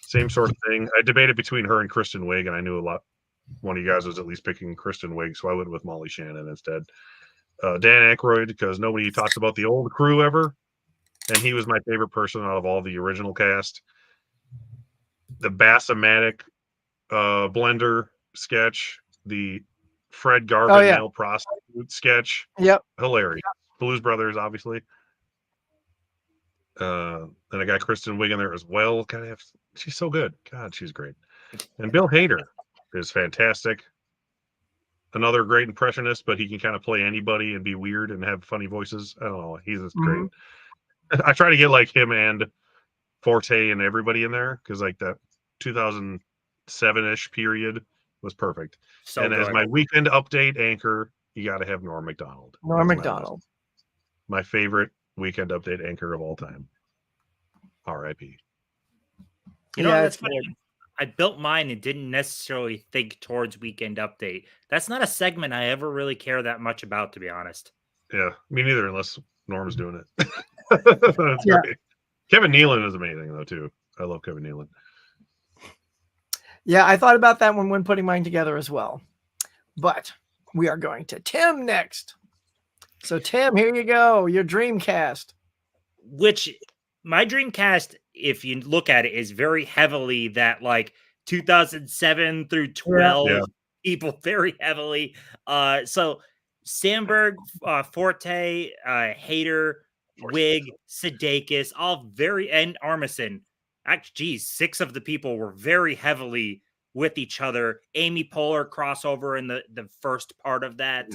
same sort of thing. I debated between her and Kristen Wiig, and I knew one of you guys was at least picking Kristen Wiig, so I went with Molly Shannon instead. Dan Aykroyd, because nobody talks about the old crew ever, and he was my favorite person out of all the original cast. The Bassomatic blender sketch, the Fred Garvin male prostitute sketch, hilarious. Blues Brothers, obviously. And I got Kristen Wiig in there as well. She's so good. God, she's great. And Bill Hader is fantastic. Another great impressionist, but he can kind of play anybody and be weird and have funny voices. I don't know. He's just great. I try to get like him and Forte and everybody in there because like that 2007-ish period was perfect. So and as my weekend update anchor, you got to have Norm Macdonald. My favorite weekend update anchor of all time. R.I.P. You know, that's funny. I built mine and didn't necessarily think towards weekend update. That's not a segment I ever really care that much about, to be honest. Yeah, me neither, unless Norm's doing it. That's great. Kevin Nealon is amazing, though, too. I love Kevin Nealon. Yeah, I thought about that when putting mine together as well. But we are going to Tim next. So, Tim, here you go. Your dream cast. Which, my dream cast, if you look at it, is very heavily that, like, 2007 through 12 people, very heavily. So, Sandberg, Forte, Hader, Wiig, Sudeikis, all very, and Armisen. actually, geez, 6 of the people were very heavily with each other. Amy Poehler crossover in the first part of that.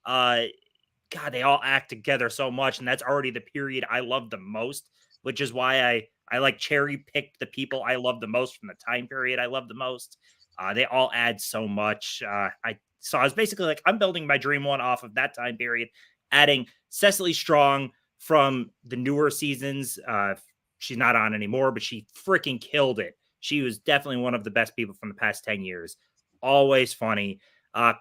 God, they all act together so much, and that's already the period I love the most, which is why I like cherry picked the people I love the most from the time period I love the most. They all add so much. So I was basically like, I'm building my dream one off of that time period, adding Cecily Strong from the newer seasons. She's not on anymore, but she freaking killed it. She was definitely one of the best people from the past 10 years. Always funny.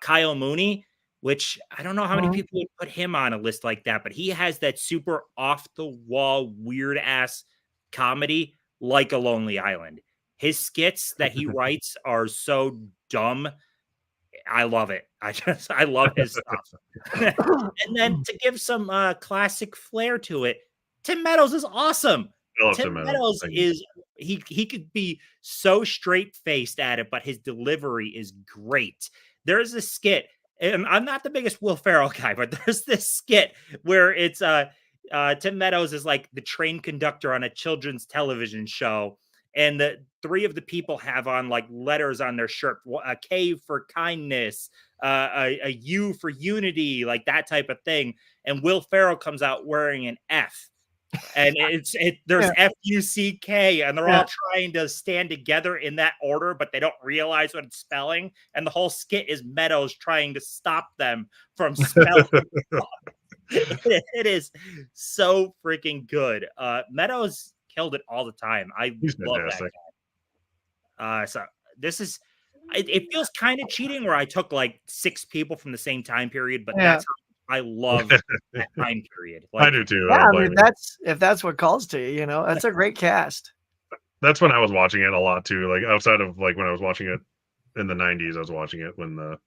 Kyle Mooney, which I don't know how many people would put him on a list like that, but he has that super off the wall, weird ass comedy like A Lonely Island. His skits that he writes are so dumb. I love it. I love his stuff. And then to give some classic flair to it, Tim Meadows is awesome. Tim Meadows is he could be so straight faced at it, but his delivery is great. There's a skit, and I'm not the biggest Will Ferrell guy, but there's this skit where it's Tim Meadows is like the train conductor on a children's television show, and the 3 of the people have on like letters on their shirt, a K for kindness, a U for unity, like that type of thing. And Will Ferrell comes out wearing an F. And there's FUCK, and they're all trying to stand together in that order, but they don't realize what it's spelling. And the whole skit is Meadows trying to stop them from spelling. It is so freaking good. Meadows killed it all the time. He's love fantastic. That guy. So this is, it feels kind of cheating where I took like 6 people from the same time period, but that's how I love that time period. Like, I do too. Yeah, I mean, if that's what calls to you, that's a great cast. That's when I was watching it a lot too. Like outside of like when I was watching it in the 90s, I was watching it when the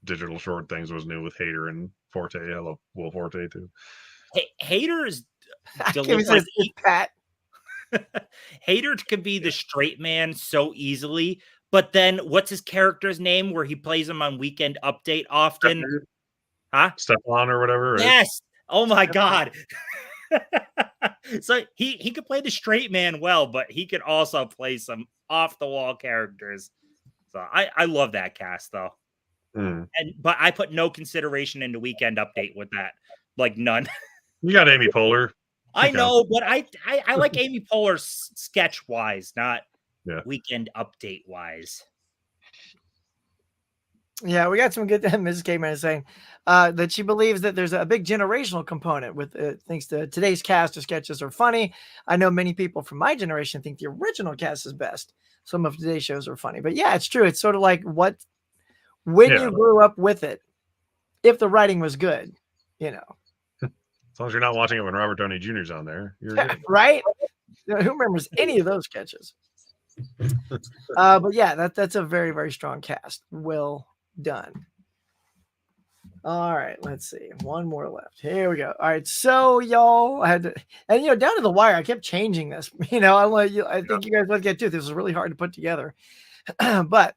digital short things was new with Hader and Forte. I love Will Forte too. Hader is Pat. Hader could be the straight man so easily, but then what's his character's name where he plays him on Weekend Update often? Stephon or whatever. Right? Yes. Oh my God. So he could play the straight man well, but he could also play some off the wall characters. So I love that cast though. But I put no consideration into Weekend Update with that. Like none. You got Amy Poehler. I know, but I like Amy Poehler sketch wise, not Weekend Update wise. Yeah, we got some good. Mrs. Caveman is saying that she believes that there's a big generational component with thanks to today's cast of sketches are funny. I know many people from my generation think the original cast is best. Some of today's shows are funny, but yeah, it's true. It's sort of like when you grew up with it, if the writing was good, As long as you're not watching it when Robert Downey Jr.'s on there, you're good. Right? Who remembers any of those sketches? But yeah, that's a very, very strong cast. Well done. All right, let's see. One more left. Here we go. All right, so y'all, I had to, and down to the wire, I kept changing this. I think you guys would get to this. Is really hard to put together, but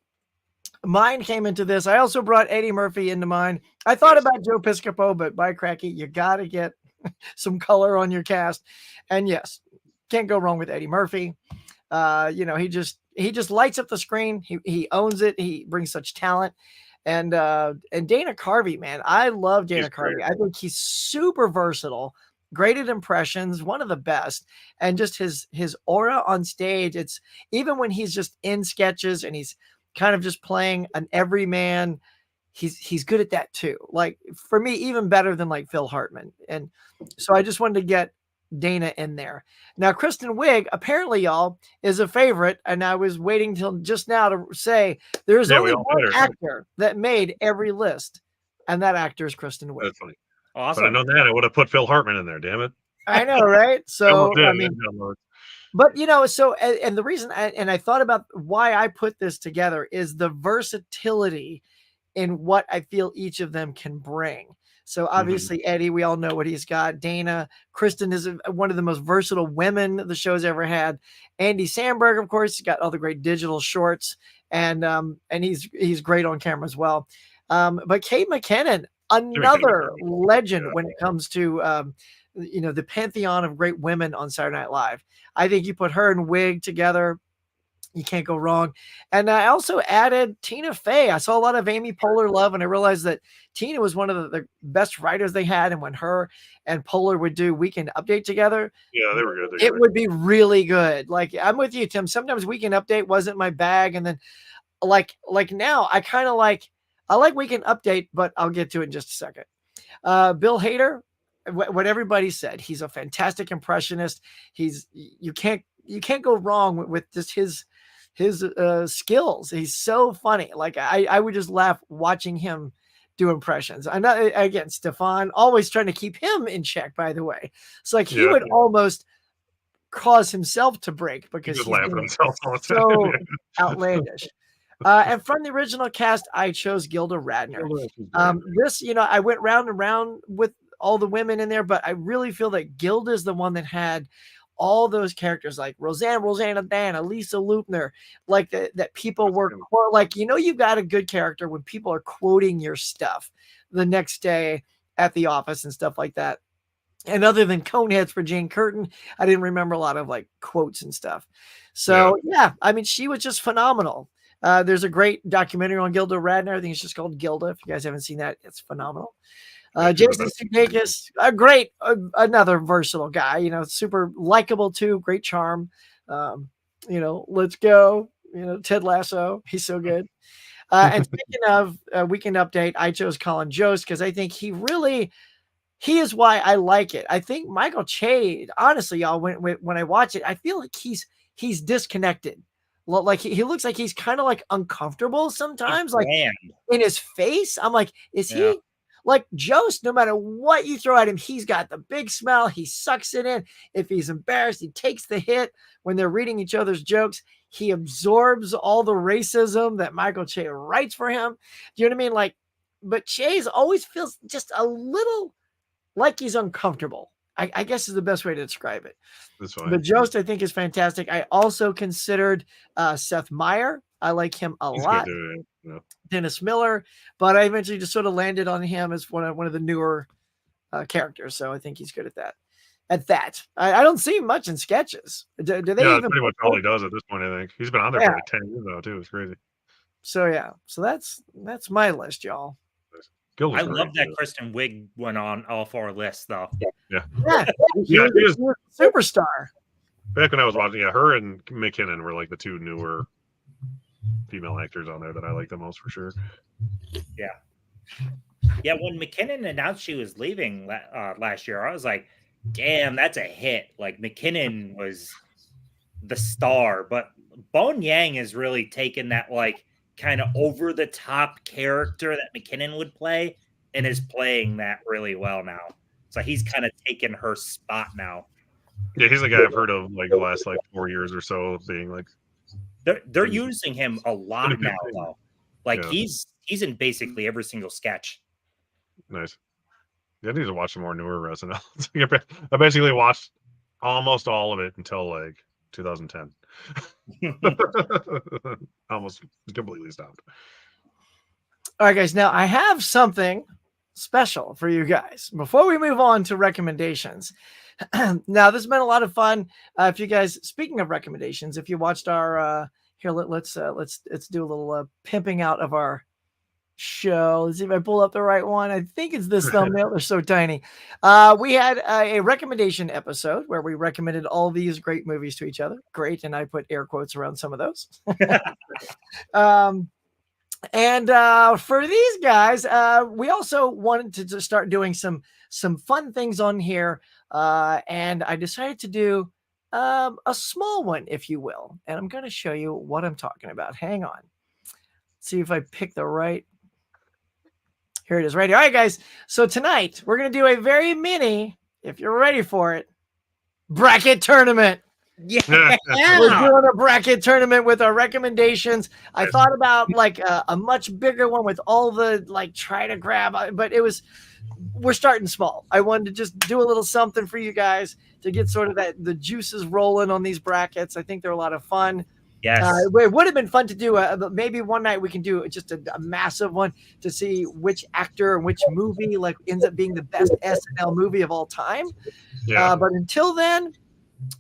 mine came into this. I also brought Eddie Murphy into mine. I thought about Joe Piscopo, but by cracky, you got to get some color on your cast. And yes, can't go wrong with Eddie Murphy. He just lights up the screen. He owns it. He brings such talent. And Dana Carvey, man, I love Dana Carvey. I think he's super versatile, great at impressions, one of the best. And just his aura on stage. It's even when he's just in sketches and he's kind of just playing an everyman, he's good at that too. Like for me, even better than like Phil Hartman. And so I just wanted to get Dana in there. Now, Kristen Wiig, apparently, y'all, is a favorite, and I was waiting till just now to say there's only one actor that made every list, and that actor is Kristen Wiig. That's funny. Awesome. But I know that I would have put Phil Hartman in there. Damn it! I know, right? So I mean, but so and the reason, and I thought about why I put this together is the versatility in what I feel each of them can bring. So obviously Eddie, we all know what he's got. Dana, Kristen is one of the most versatile women the show's ever had. Andy Samberg, of course, he's got all the great digital shorts, and he's great on camera as well. But Kate McKinnon, another legend when it comes to the pantheon of great women on Saturday Night Live. I think you put her and Wig together, you can't go wrong. And I also added Tina Fey. I saw a lot of Amy Poehler love, and I realized that Tina was one of the best writers they had. And when her and Poehler would do Weekend Update together, Yeah, they were good. it would be really good. Like, I'm with you, Tim. Sometimes Weekend Update wasn't my bag. And then like now I kind of I like Weekend Update, but I'll get to it in just a second. Bill Hader, what everybody said, he's a fantastic impressionist. You can't go wrong with just his skills. He's so funny. Like I would just laugh watching him do impressions. I'm not, again, Stefan, always trying to keep him in check, by the way. It's like he would almost cause himself to break because he's laughing himself all the time. So outlandish. And from the original cast, I chose Gilda Radner. This, I went round and round with all the women in there, but I really feel that Gilda is the one that had all those characters like Rosanna Dana, Lisa Lupner, like that people were like, you've got a good character when people are quoting your stuff the next day at the office and stuff like that. And other than Coneheads for Jane Curtin, I didn't remember a lot of like quotes and stuff. So yeah, I mean, she was just phenomenal. There's a great documentary on Gilda Radner. I think it's just called Gilda. If you guys haven't seen that, it's phenomenal. Jason Sudeikis, another versatile guy, super likable too, great charm. Let's go, Ted Lasso, he's so good. And speaking of Weekend Update, I chose Colin Jost because I think he is why I like it. I think Michael Che, honestly, y'all, when I watch it, I feel like he's disconnected. Like he looks like he's kind of like uncomfortable sometimes, like in his face. I'm like, is he? Like Jost, no matter what you throw at him, he's got the big smile. He sucks it in. If he's embarrassed, he takes the hit. When they're reading each other's jokes, he absorbs all the racism that Michael Che writes for him. Do you know what I mean? Like, but Che's always feels just a little like he's uncomfortable. I guess is the best way to describe it. That's fine. But Jost, I think, is fantastic. I also considered Seth Meyer. I like him a lot. Dennis Miller, but I eventually just sort of landed on him as one of the newer characters. So I think he's good at that. I don't see him much in sketches. Do they even pretty much all he does at this point, I think. He's been on there for like 10 years now, too. It's crazy. So yeah. So that's my list, y'all. I love that Kristen Wiig went on all 4 lists, though. Yeah. She was a superstar. Back when I was watching, her and McKinnon were like the 2 newer female actors on there that I like the most for sure. Yeah, when McKinnon announced she was leaving last year, I was like, damn, that's a hit. Like, McKinnon was the star, but Bowen Yang has really taken that like kind of over the top character that McKinnon would play and is playing that really well now. So he's kind of taken her spot now. Yeah, he's the guy I've heard of like the last like 4 years or so being like. They're using him a lot now, though. Like he's in basically every single sketch. Nice. Yeah, I need to watch some more newer SNL. I basically watched almost all of it until like 2010. Almost completely stopped. All right, guys. Now I have something special for you guys before we move on to recommendations. Now this has been a lot of fun. If you guys, speaking of recommendations, if you watched our here, let's do a little pimping out of our show. Let's see if I pull up the right one. I think it's this thumbnail. They're so tiny. We had a recommendation episode where we recommended all these great movies to each other. Great, and I put air quotes around some of those. And for these guys, we also wanted to start doing some fun things on here. And I decided to do a small one, if you will. And I'm going to show you what I'm talking about. Hang on. See if I pick the right. Here it is right here. All right, guys. So tonight we're going to do a very mini, if you're ready for it, bracket tournament. Yeah. We're doing a bracket tournament with our recommendations. I thought about like a much bigger one with all the like try to grab, but we're starting small. I wanted to just do a little something for you guys to get sort of the juices rolling on these brackets. I think they're a lot of fun. Yes. It would have been fun to do. Maybe one night we can do just a massive one to see which actor and which movie like ends up being the best SNL movie of all time. Yeah. But until then,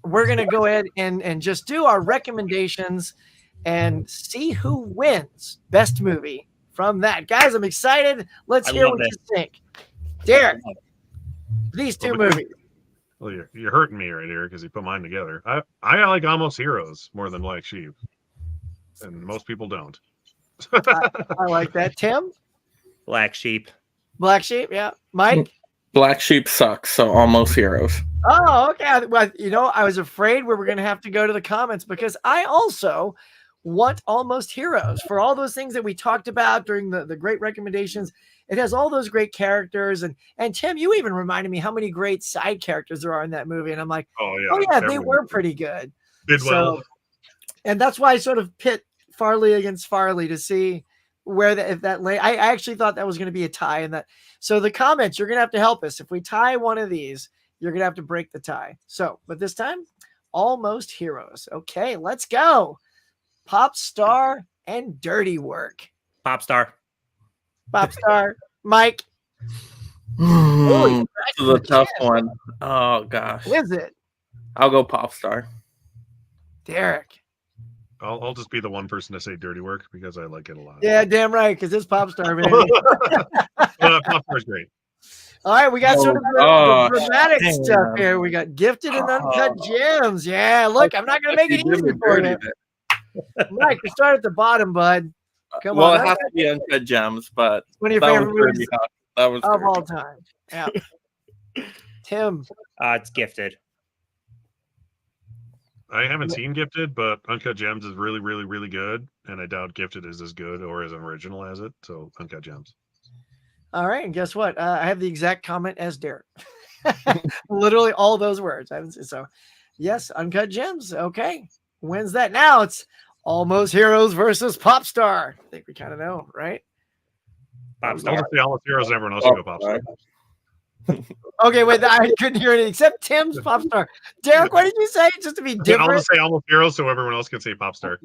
we're gonna go ahead and just do our recommendations and see who wins best movie from that. Guys, I'm excited. Let's hear what you think. Derek, these two movies. Well, you're hurting me right here because you put mine together. I like Almost Heroes more than Black Sheep, and most people don't. I like that. Tim? Black Sheep. Black Sheep, yeah. Mike? Black Sheep sucks, so Almost Heroes. Oh, okay. Well, I was afraid we were going to have to go to the comments because I also want Almost Heroes for all those things that we talked about during the great recommendations. It has all those great characters. And Tim, you even reminded me how many great side characters there are in that movie. And I'm like, oh yeah, they were pretty good. Did well. And that's why I sort of pit Farley against Farley to see where if that lay. I actually thought that was going to be a tie in that. So the comments, you're going to have to help us. If we tie one of these, you're going to have to break the tie. So, but this time, Almost Heroes. Okay, let's go. Pop Star and Dirty Work. Pop Star. Pop Star. Mike. This is a tough one. Oh, gosh. Is it? I'll go Pop Star. Derek. I'll just be the one person to say Dirty Work because I like it a lot. Yeah, damn right, because it's Pop Star, baby. Pop Star's great. All right, we got sort of the dramatic stuff here. We got Gifted and Uncut Gems. Yeah, look, I'm not going to make it easy for you. Mike, we start at the bottom, bud. Come on. Well, it has to be Uncut Gems, but one of your favorite movies of all time. Yeah. Tim. It's Gifted. I haven't seen Gifted, but Uncut Gems is really, really, really good. And I doubt Gifted is as good or as original as it. So Uncut Gems. All right. And guess what? I have the exact comment as Derek. Literally all those words. So, yes, Uncut Gems. Okay. When's that? Now it's Almost Heroes versus Pop Star. I think we kind of know, right? Pop Star. Almost Heroes, everyone else can go Pop Star. Okay, wait, I couldn't hear it except Tim's Pop Star. Derek, what did you say? Just to be different. I'll just say Almost Heroes so everyone else can say Pop Star.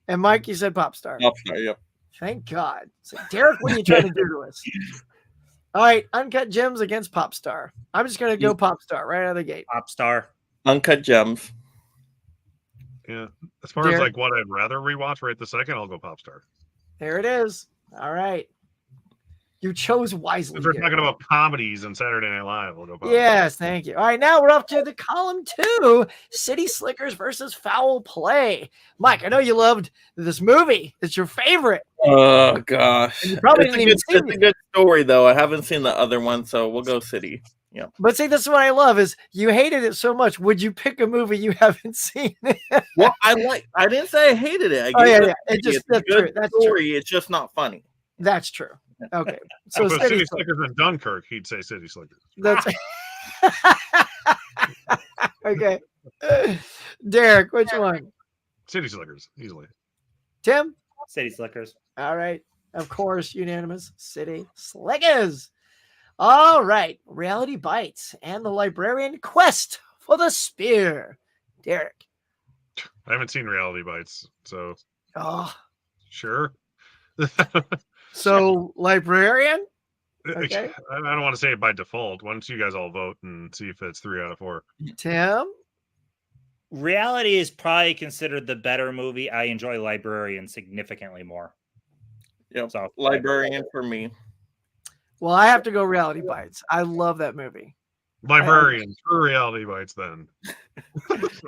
And Mike, you said Pop Star. Pop Star, yep. Thank God. So, Derek, what are you trying to do to us? All right, Uncut Gems against Pop Star. I'm just going to go Pop Star right out of the gate. Pop Star. Uncut Gems. Yeah. As far as like what I'd rather rewatch right this second, I'll go Pop Star. There it is. All right. You chose wisely. If we're talking about comedies and Saturday Night Live, we'll go Pop Star. Yes, thank you. All right, now we're up to the column 2, City Slickers versus Foul Play. Mike, I know you loved this movie. It's your favorite. Oh, gosh. And you probably didn't even see it. It's a good story, though. I haven't seen the other one, so we'll go City. Yeah. But see, this is what I love is you hated it so much. Would you pick a movie you haven't seen? Well, I didn't say I hated it. That's true. That's story. true. It's just not funny. That's true. Okay. So City Slickers in Dunkirk, he'd say City Slickers. That's okay. Derek, which one? City Slickers, easily. Tim? City Slickers. All right. Of course, unanimous. City Slickers. All right. Reality Bites and the Librarian Quest for the Spear. Derek. I haven't seen Reality Bites, so sure. So Librarian? Okay. I don't want to say it by default. Why don't you guys all vote and see if it's 3 out of 4? Tim? Reality is probably considered the better movie. I enjoy Librarian significantly more. Yep. So Librarian for me. Well, I have to go Reality Bites. I love that movie. Librarian for Reality Bites, then.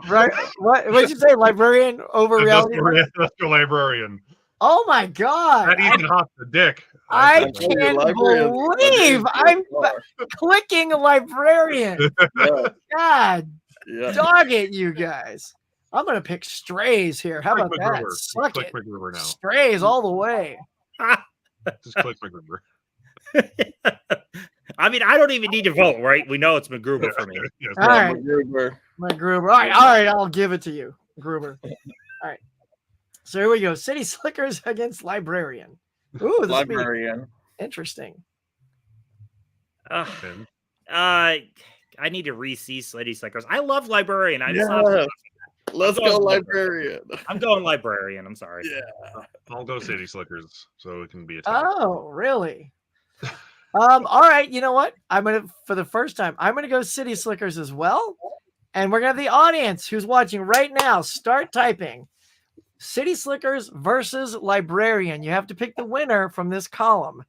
Right? What did you say? Librarian over Reality Bites? Librarian. Oh my God. That Ethan Hawke's the dick. I can't believe I'm clicking Librarian. God, dog it, you guys. I'm going to pick Strays here. How about that? Suck it. Strays all the way. Just click MacGruber. I mean, I don't even need to vote, right? We know it's MacGruber for me. Yes, all right. MacGruber. All right, I'll give it to you, Gruber. All right. So here we go. City Slickers against Librarian. Ooh, this Librarian. Interesting. I need to re-see City Slickers. I love Librarian. Let's go librarian. I'm going librarian. I'm sorry. Yeah. I'll go City Slickers so it can be a tie. Oh, really? All right. You know what? For the first time, I'm gonna go City Slickers as well. And we're gonna have the audience who's watching right now start typing City Slickers versus Librarian. You have to pick the winner from this column.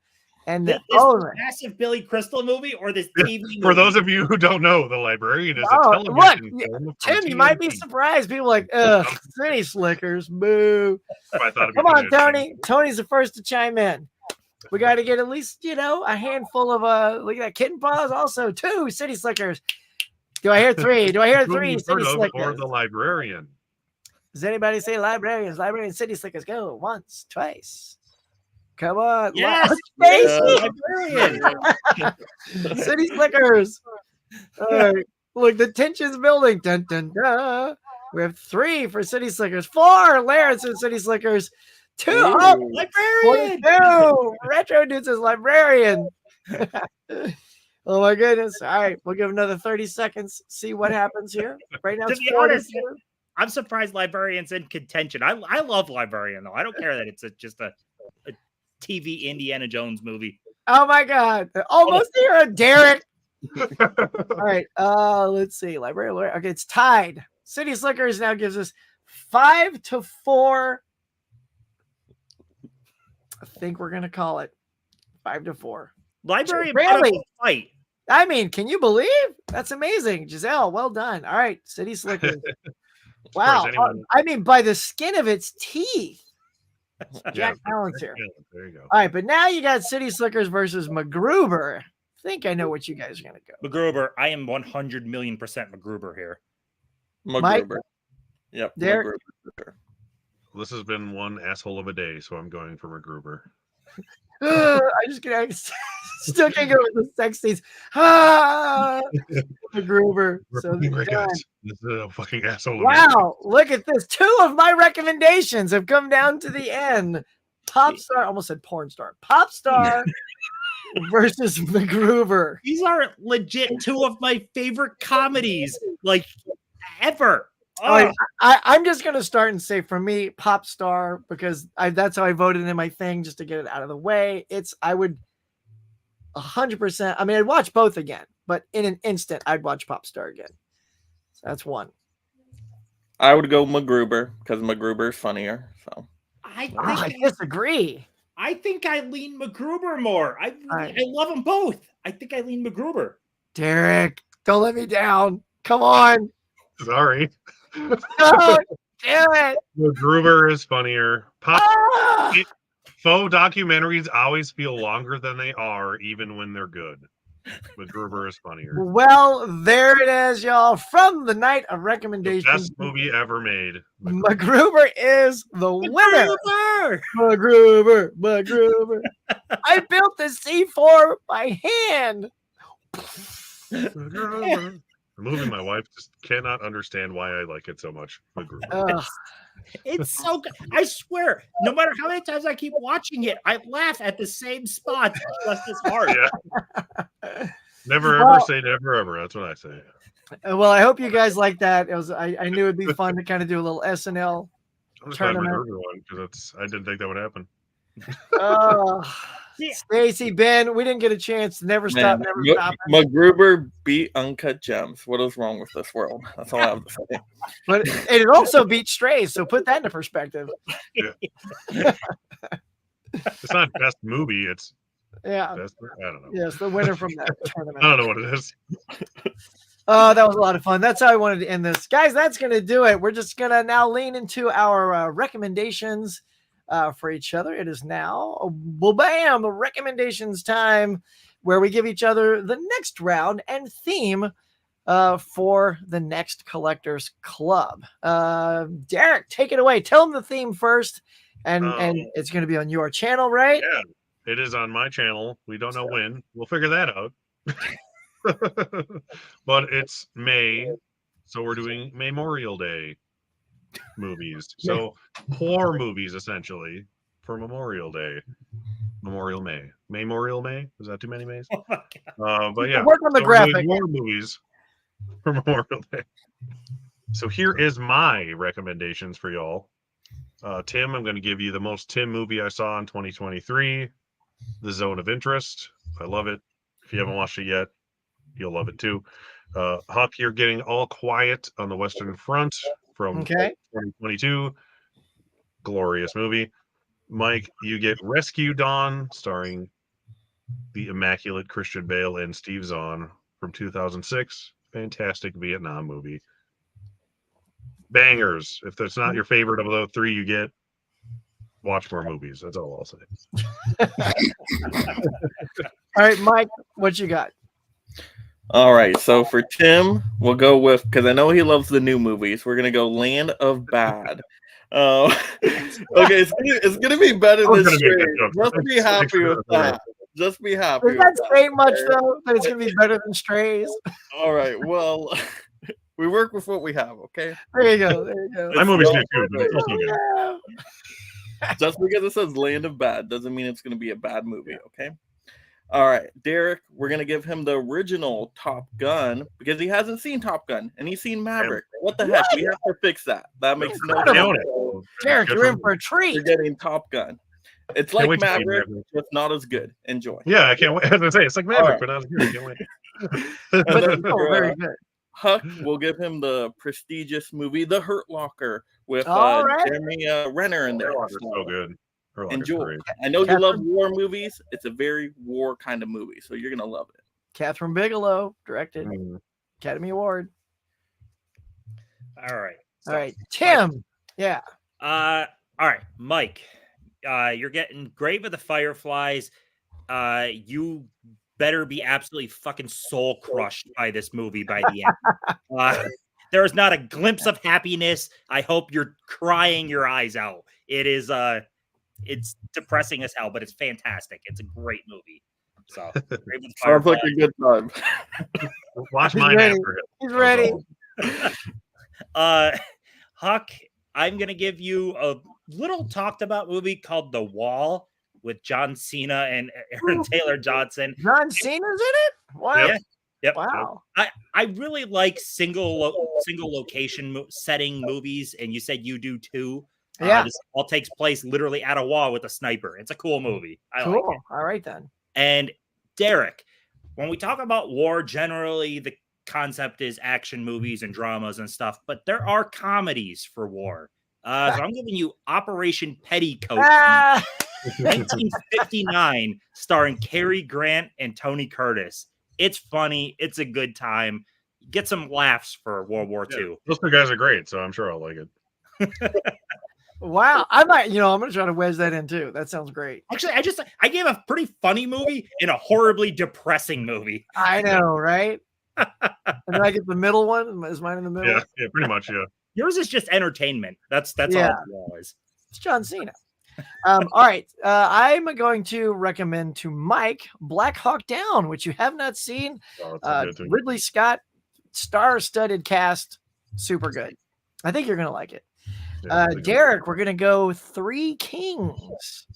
And This massive Billy Crystal movie or this TV movie? For those of you who don't know, The Librarian is a television film. From Tim, you might be TNT. surprised. People are like, ugh, City Slickers, boo. I thought it'd be Come on, good. Tony. Tony's the first to chime in. We got to get at least, a handful of, look at that, kitten paws. Also, 2 City Slickers. Do I hear 3? Do I hear Who 3 you City heard of, Slickers? or The Librarian? Does anybody say Librarians? Librarian City Slickers. Go once, twice. Come on. Yes, Stacy! librarian. City Slickers. All right. Look, the tension's building. Dun, dun, dun. We have 3 for City Slickers. 4 Lawrence and City Slickers. 2. Oh, Librarian. 42. Retro Dude says Librarian. Oh my goodness. All right. We'll give another 30 seconds. See what happens here. Right now, To it's be 4 to honest, 2. I'm surprised Librarian's in contention. I love Librarian though. I don't care that it's just a TV Indiana Jones movie. Oh my God. Almost here, Derek. All right. Let's see. Librarian. Okay, it's tied. City Slickers now gives us 5-4. I think we're gonna call it 5-4. Librarian Really? put up a fight. I mean, can you believe? That's amazing. Giselle, well done. All right, City Slickers. Wow. I mean, by the skin of its teeth. Jack Palance here. There you go. All right, but now you got City Slickers versus MacGruber. I think I know what you guys are gonna go. MacGruber, I am 100 million % MacGruber here. MacGruber. Yep. Derek? MacGruber. This has been one asshole of a day, so I'm going for MacGruber. I still can't go with the sex scenes. MacGruber. So This is a fucking asshole. wow, look at this. 2 of my recommendations have come down to the end. Pop star, almost said porn star. Pop star versus MacGruber. These are legit 2 of my favorite comedies, like ever. Oh, I'm just gonna start and say for me, pop star, because that's how I voted in my thing, just to get it out of the way. I would 100%. I mean, I'd watch both again, but in an instant, I'd watch pop star again. So that's 1. I would go MacGruber because MacGruber is funnier. So I disagree. I think I lean MacGruber more. I love them both. I think I lean MacGruber. Derek, don't let me down. Come on. Sorry. No, damn it. MacGruber is funnier. Ah! Faux documentaries always feel longer than they are, even when they're good. MacGruber is funnier. Well, there it is, y'all. From the night of recommendations, Best movie ever made. MacGruber is the winner. MacGruber. I built the C4 by hand. MacGruber. The movie my wife just cannot understand why I like it so much. MacGruber. It's so good. I swear, no matter how many times I keep watching it, I laugh at the same spot. Just as hard. Yeah. Never ever say never ever. That's what I say. Well, I hope you guys like that. I knew it'd be fun to kind of do a little SNL I'm just glad tournament. MacGruber won because I didn't think that would happen. Stacy, Ben, we didn't get a chance. Never stop. MacGruber beat Uncut Gems. What is wrong with this world? That's all I have to say. But it also beat Strays, so put that into perspective. Yeah. It's not best movie. It's best, I don't know. Yes, the winner from that tournament. I don't know what it is. Oh, that was a lot of fun. That's how I wanted to end this. Guys, that's going to do it. We're just going to now lean into our recommendations for each other. It is now, bam, recommendations time, where we give each other the next round and theme for the next Collectors Club. Derek, take it away. Tell them the theme first, and it's going to be on your channel, right? Yeah, it is on my channel. We don't know when. We'll figure that out. But it's May, so we're doing Memorial Day movies. So horror movies essentially for Memorial Day. Memorial May. Is that too many Mays? Oh but yeah, work on the graphic. horror movies for Memorial Day. So here is my recommendations for y'all. Tim, I'm going to give you the most Tim movie I saw in 2023, The Zone of Interest. I love it. If you haven't watched it yet, you'll love it too. Huck, you're getting All Quiet on the Western Front from 2022. Glorious movie. Mike, you get Rescue Dawn, starring the immaculate Christian Bale and Steve Zahn from 2006. Fantastic Vietnam movie. Bangers. If that's not your favorite of the three you get, watch more movies. That's all I'll say. All right, Mike, what you got? All right, so for Tim, we'll go with, because I know he loves the new movies, we're going to go Land of Bad. Okay, it's gonna be better than Straight. Just be happy with that. Just be happy. Does that say much though? That it's gonna be better than Strays. All right. Well, we work with what we have. Okay. There you go. There you go. My movie's good too. But it's also good. Just because it says Land of Bad doesn't mean it's gonna be a bad movie. Okay. All right, Derek, we're going to give him the original Top Gun because he hasn't seen Top Gun and he's seen Maverick. What the heck? We have to fix that. That makes no sense. Derek, you're in for a treat. You're getting Top Gun. It's like Maverick, just not as good. Enjoy. Yeah, I can't wait. As I say, it's like Maverick, but not as good. I can't wait. But very good. Huck, we'll give him the prestigious movie, The Hurt Locker, with Jeremy Renner in there. So good. Enjoy. I know you love war movies. It's a very war kind of movie, so you're gonna love it. Catherine Bigelow directed. Academy Award. All right. All right, Tim. Yeah. All right, Mike. You're getting Grave of the Fireflies. You better be absolutely fucking soul crushed by this movie by the end. There is not a glimpse of happiness. I hope you're crying your eyes out. It is it's depressing as hell, but it's fantastic. It's a great movie. So sounds like a good time. Watch mine after it. He's ready. Huck, I'm gonna give you a little talked about movie called The Wall with John Cena and Aaron Taylor Johnson. John Cena's in it? Wow. Yep. Wow. I really like single location setting movies, and you said you do too. Yeah. This all takes place literally at a wall with a sniper. It's a cool movie. I like it. All right then. And Derek, when we talk about war, generally the concept is action movies and dramas and stuff, but there are comedies for war. So I'm giving you Operation Petticoat, 1959, starring Cary Grant and Tony Curtis. It's funny. It's a good time. Get some laughs for World War II. Those two guys are great, so I'm sure I'll like it. Wow. I might, I'm going to try to wedge that in too. That sounds great. Actually, I gave a pretty funny movie and a horribly depressing movie. I know, right? And then I get the middle one. Is mine in the middle? Yeah, pretty much, yeah. Yours is just entertainment. That's all it was. It's John Cena. All right. I'm going to recommend to Mike Black Hawk Down, which you have not seen. Ridley Scott, star-studded cast. Super good. I think you're going to like it. Derek, we're going to go Three Kings.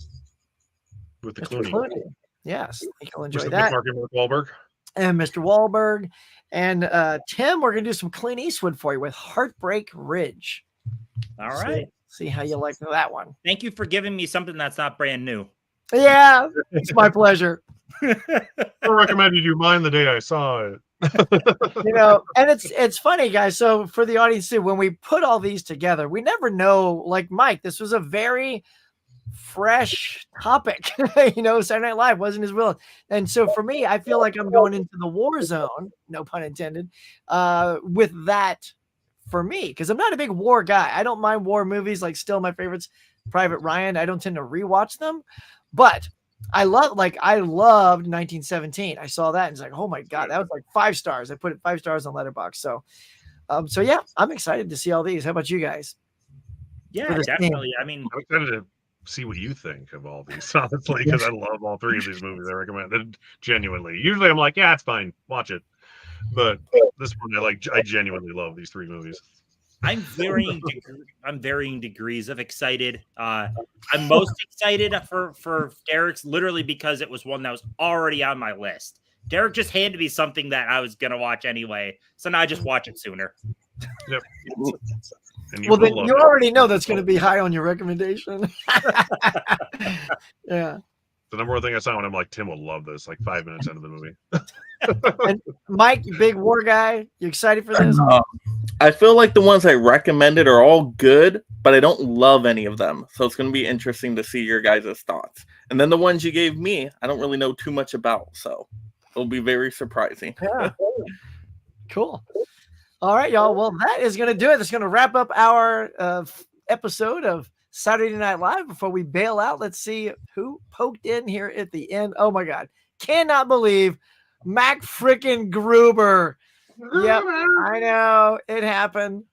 With the Clooney. Yes. I think you'll enjoy that. Mark Wahlberg. And Mr. Wahlberg. And Tim, we're going to do some Clint Eastwood for you with Heartbreak Ridge. All right. See how you like that one. Thank you for giving me something that's not brand new. Yeah, it's my pleasure. I recommended you mine the day I saw it. And it's funny, guys. So for the audience too, when we put all these together, we never know. Like Mike, this was a very fresh topic. Saturday Night Live wasn't his will, and so for me, I feel like I'm going into the war zone. No pun intended. With that. For me, because I'm not a big war guy. I don't mind war movies, like still my favorites, Private Ryan. I don't tend to rewatch them, but I loved 1917. I saw that and it's like, oh my God, that was like 5 stars. I put it 5 stars on Letterboxd. So yeah, I'm excited to see all these. How about you guys? Yeah, definitely. I mean, I'm excited to see what you think of all these, honestly, because I love all 3 of these movies I recommended genuinely. Usually I'm like, yeah, it's fine. Watch it. But this one, I genuinely love these 3 movies. I'm varying degrees of excited. I'm most excited for Derek's literally because it was one that was already on my list. Derek just handed me something that I was going to watch anyway. So now I just watch it sooner. Yep. And Well, then will love you it. already know that's going to be high on your recommendation. Yeah. The number one thing I saw when I'm like, Tim will love this. Like 5 minutes into the movie. And Mike, you big war guy, you excited for this? I feel like the ones I recommended are all good, but I don't love any of them. So it's going to be interesting to see your guys' thoughts. And then the ones you gave me, I don't really know too much about. So it'll be very surprising. Yeah. Cool. All right, y'all. Well, that is going to do it. That's going to wrap up our episode of Saturday Night Live. Before we bail out, let's see who poked in here at the end. Oh, my God. Cannot believe Mac freaking Gruber. Yep, I know. It happened.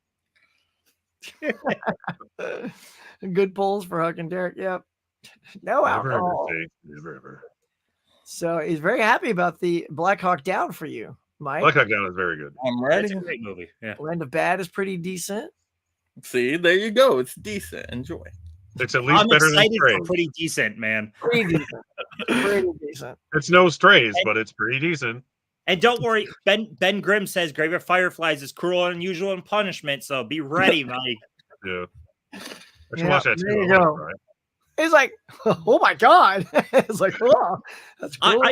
Good pulls for Huck and Derek. Yep. No alcohol. Never ever. So he's very happy about the Black Hawk Down for you, Mike. Black Hawk Down is very good. I'm It's ready. a great movie. Yeah. Land of Bad is pretty decent. See, there you go. It's decent. Enjoy. It's at least I'm better than excited for Strays. pretty decent, man. Pretty decent. Pretty decent. It's no Strays, but it's pretty decent. And don't worry, Ben Grimm says Grave of Fireflies is cruel and unusual and punishment, so be ready, Mike. Yeah. I should Yeah, watch that there too. you go. Right? It's like, oh my God. It's like, oh, that's cool.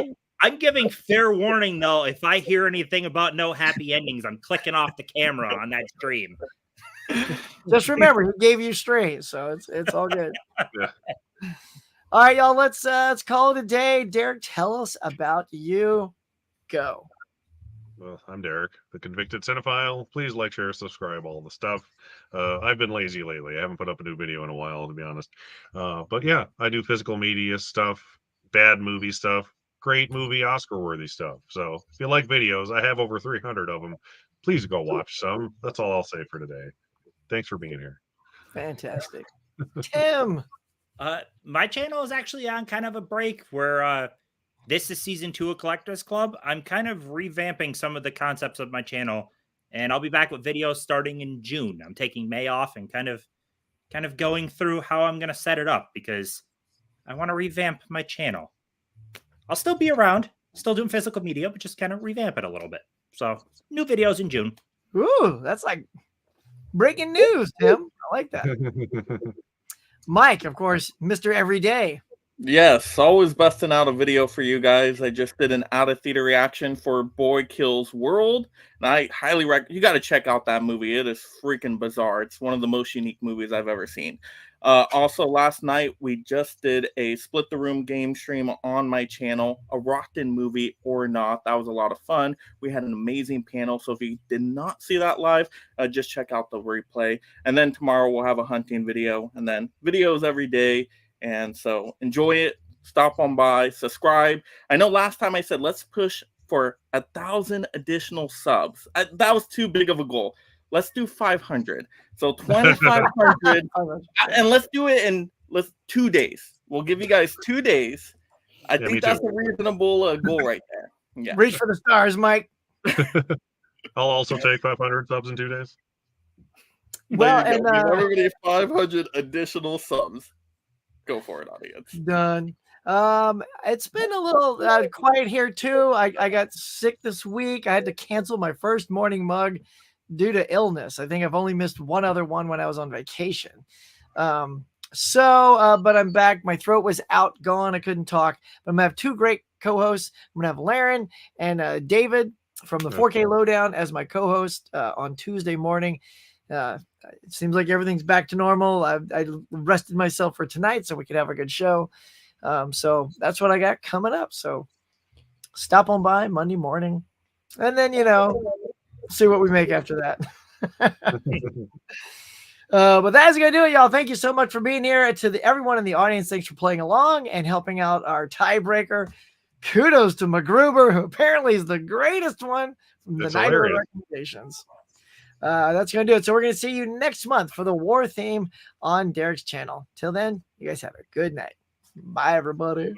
I'm giving fair warning though. If I hear anything about no happy endings, I'm clicking off the camera on that stream. Just remember, he gave you Strays, so it's all good. Yeah. All right, y'all. Let's call it a day. Derek, tell us about you. Go. Well, I'm Derek, the convicted cinephile. Please like, share, subscribe, all the stuff. I've been lazy lately. I haven't put up a new video in a while, to be honest. But yeah, I do physical media stuff, bad movie stuff, great movie, Oscar-worthy stuff. So if you like videos, I have over 300 of them. Please go watch some. That's all I'll say for today. Thanks for being here. Fantastic. Tim. My channel is actually on kind of a break where this is season 2 of Collectors Club. I'm kind of revamping some of the concepts of my channel, and I'll be back with videos starting in June. I'm taking May off and kind of going through how I'm going to set it up because I want to revamp my channel. I'll still be around, still doing physical media, but just kind of revamp it a little bit. So new videos in June. Ooh, that's like breaking news, Tim. I like that. Mike, of course, Mr. Everyday. Yes, always busting out a video for you guys. I just did an out of theater reaction for Boy Kills World, and I highly recommend. You got to check out that movie. It is freaking bizarre. It's one of the most unique movies I've ever seen. Also, last night we just did a Split the Room game stream on my channel, a Rockton movie or not. That was a lot of fun. We had an amazing panel. So if you did not see that live, just check out the replay. And then tomorrow we'll have a hunting video, and then videos every day. And so enjoy it. Stop on by, subscribe. I know last time I said let's push for 1,000 additional subs. That was too big of a goal. Let's do 500. So 2,500, and let's do it in 2 days. We'll give you guys 2 days. I think that's a reasonable goal right there. Yeah. Reach for the stars, Mike. I'll also take 500 subs in 2 days. Well, and everybody 500 additional subs. Go for it, audience. Done. It's been a little quiet here too. I got sick this week. I had to cancel my first morning mug due to illness. I think I've only missed one other one when I was on vacation. But I'm back. My throat was gone. I couldn't talk. But I'm gonna have 2 great co-hosts. I'm gonna have Laren and David from the 4K Lowdown as my co-host on Tuesday morning. It seems like everything's back to normal. I rested myself for tonight so we could have a good show. So that's what I got coming up. So stop on by Monday morning and then, see what we make after that. But that's going to do it, y'all. Thank you so much for being here. To everyone in the audience, thanks for playing along and helping out our tiebreaker. Kudos to MacGruber, who apparently is the greatest one from the night of recommendations. That's going to do it. So we're going to see you next month for the war theme on Derek's channel. Till then, you guys have a good night. Bye, everybody.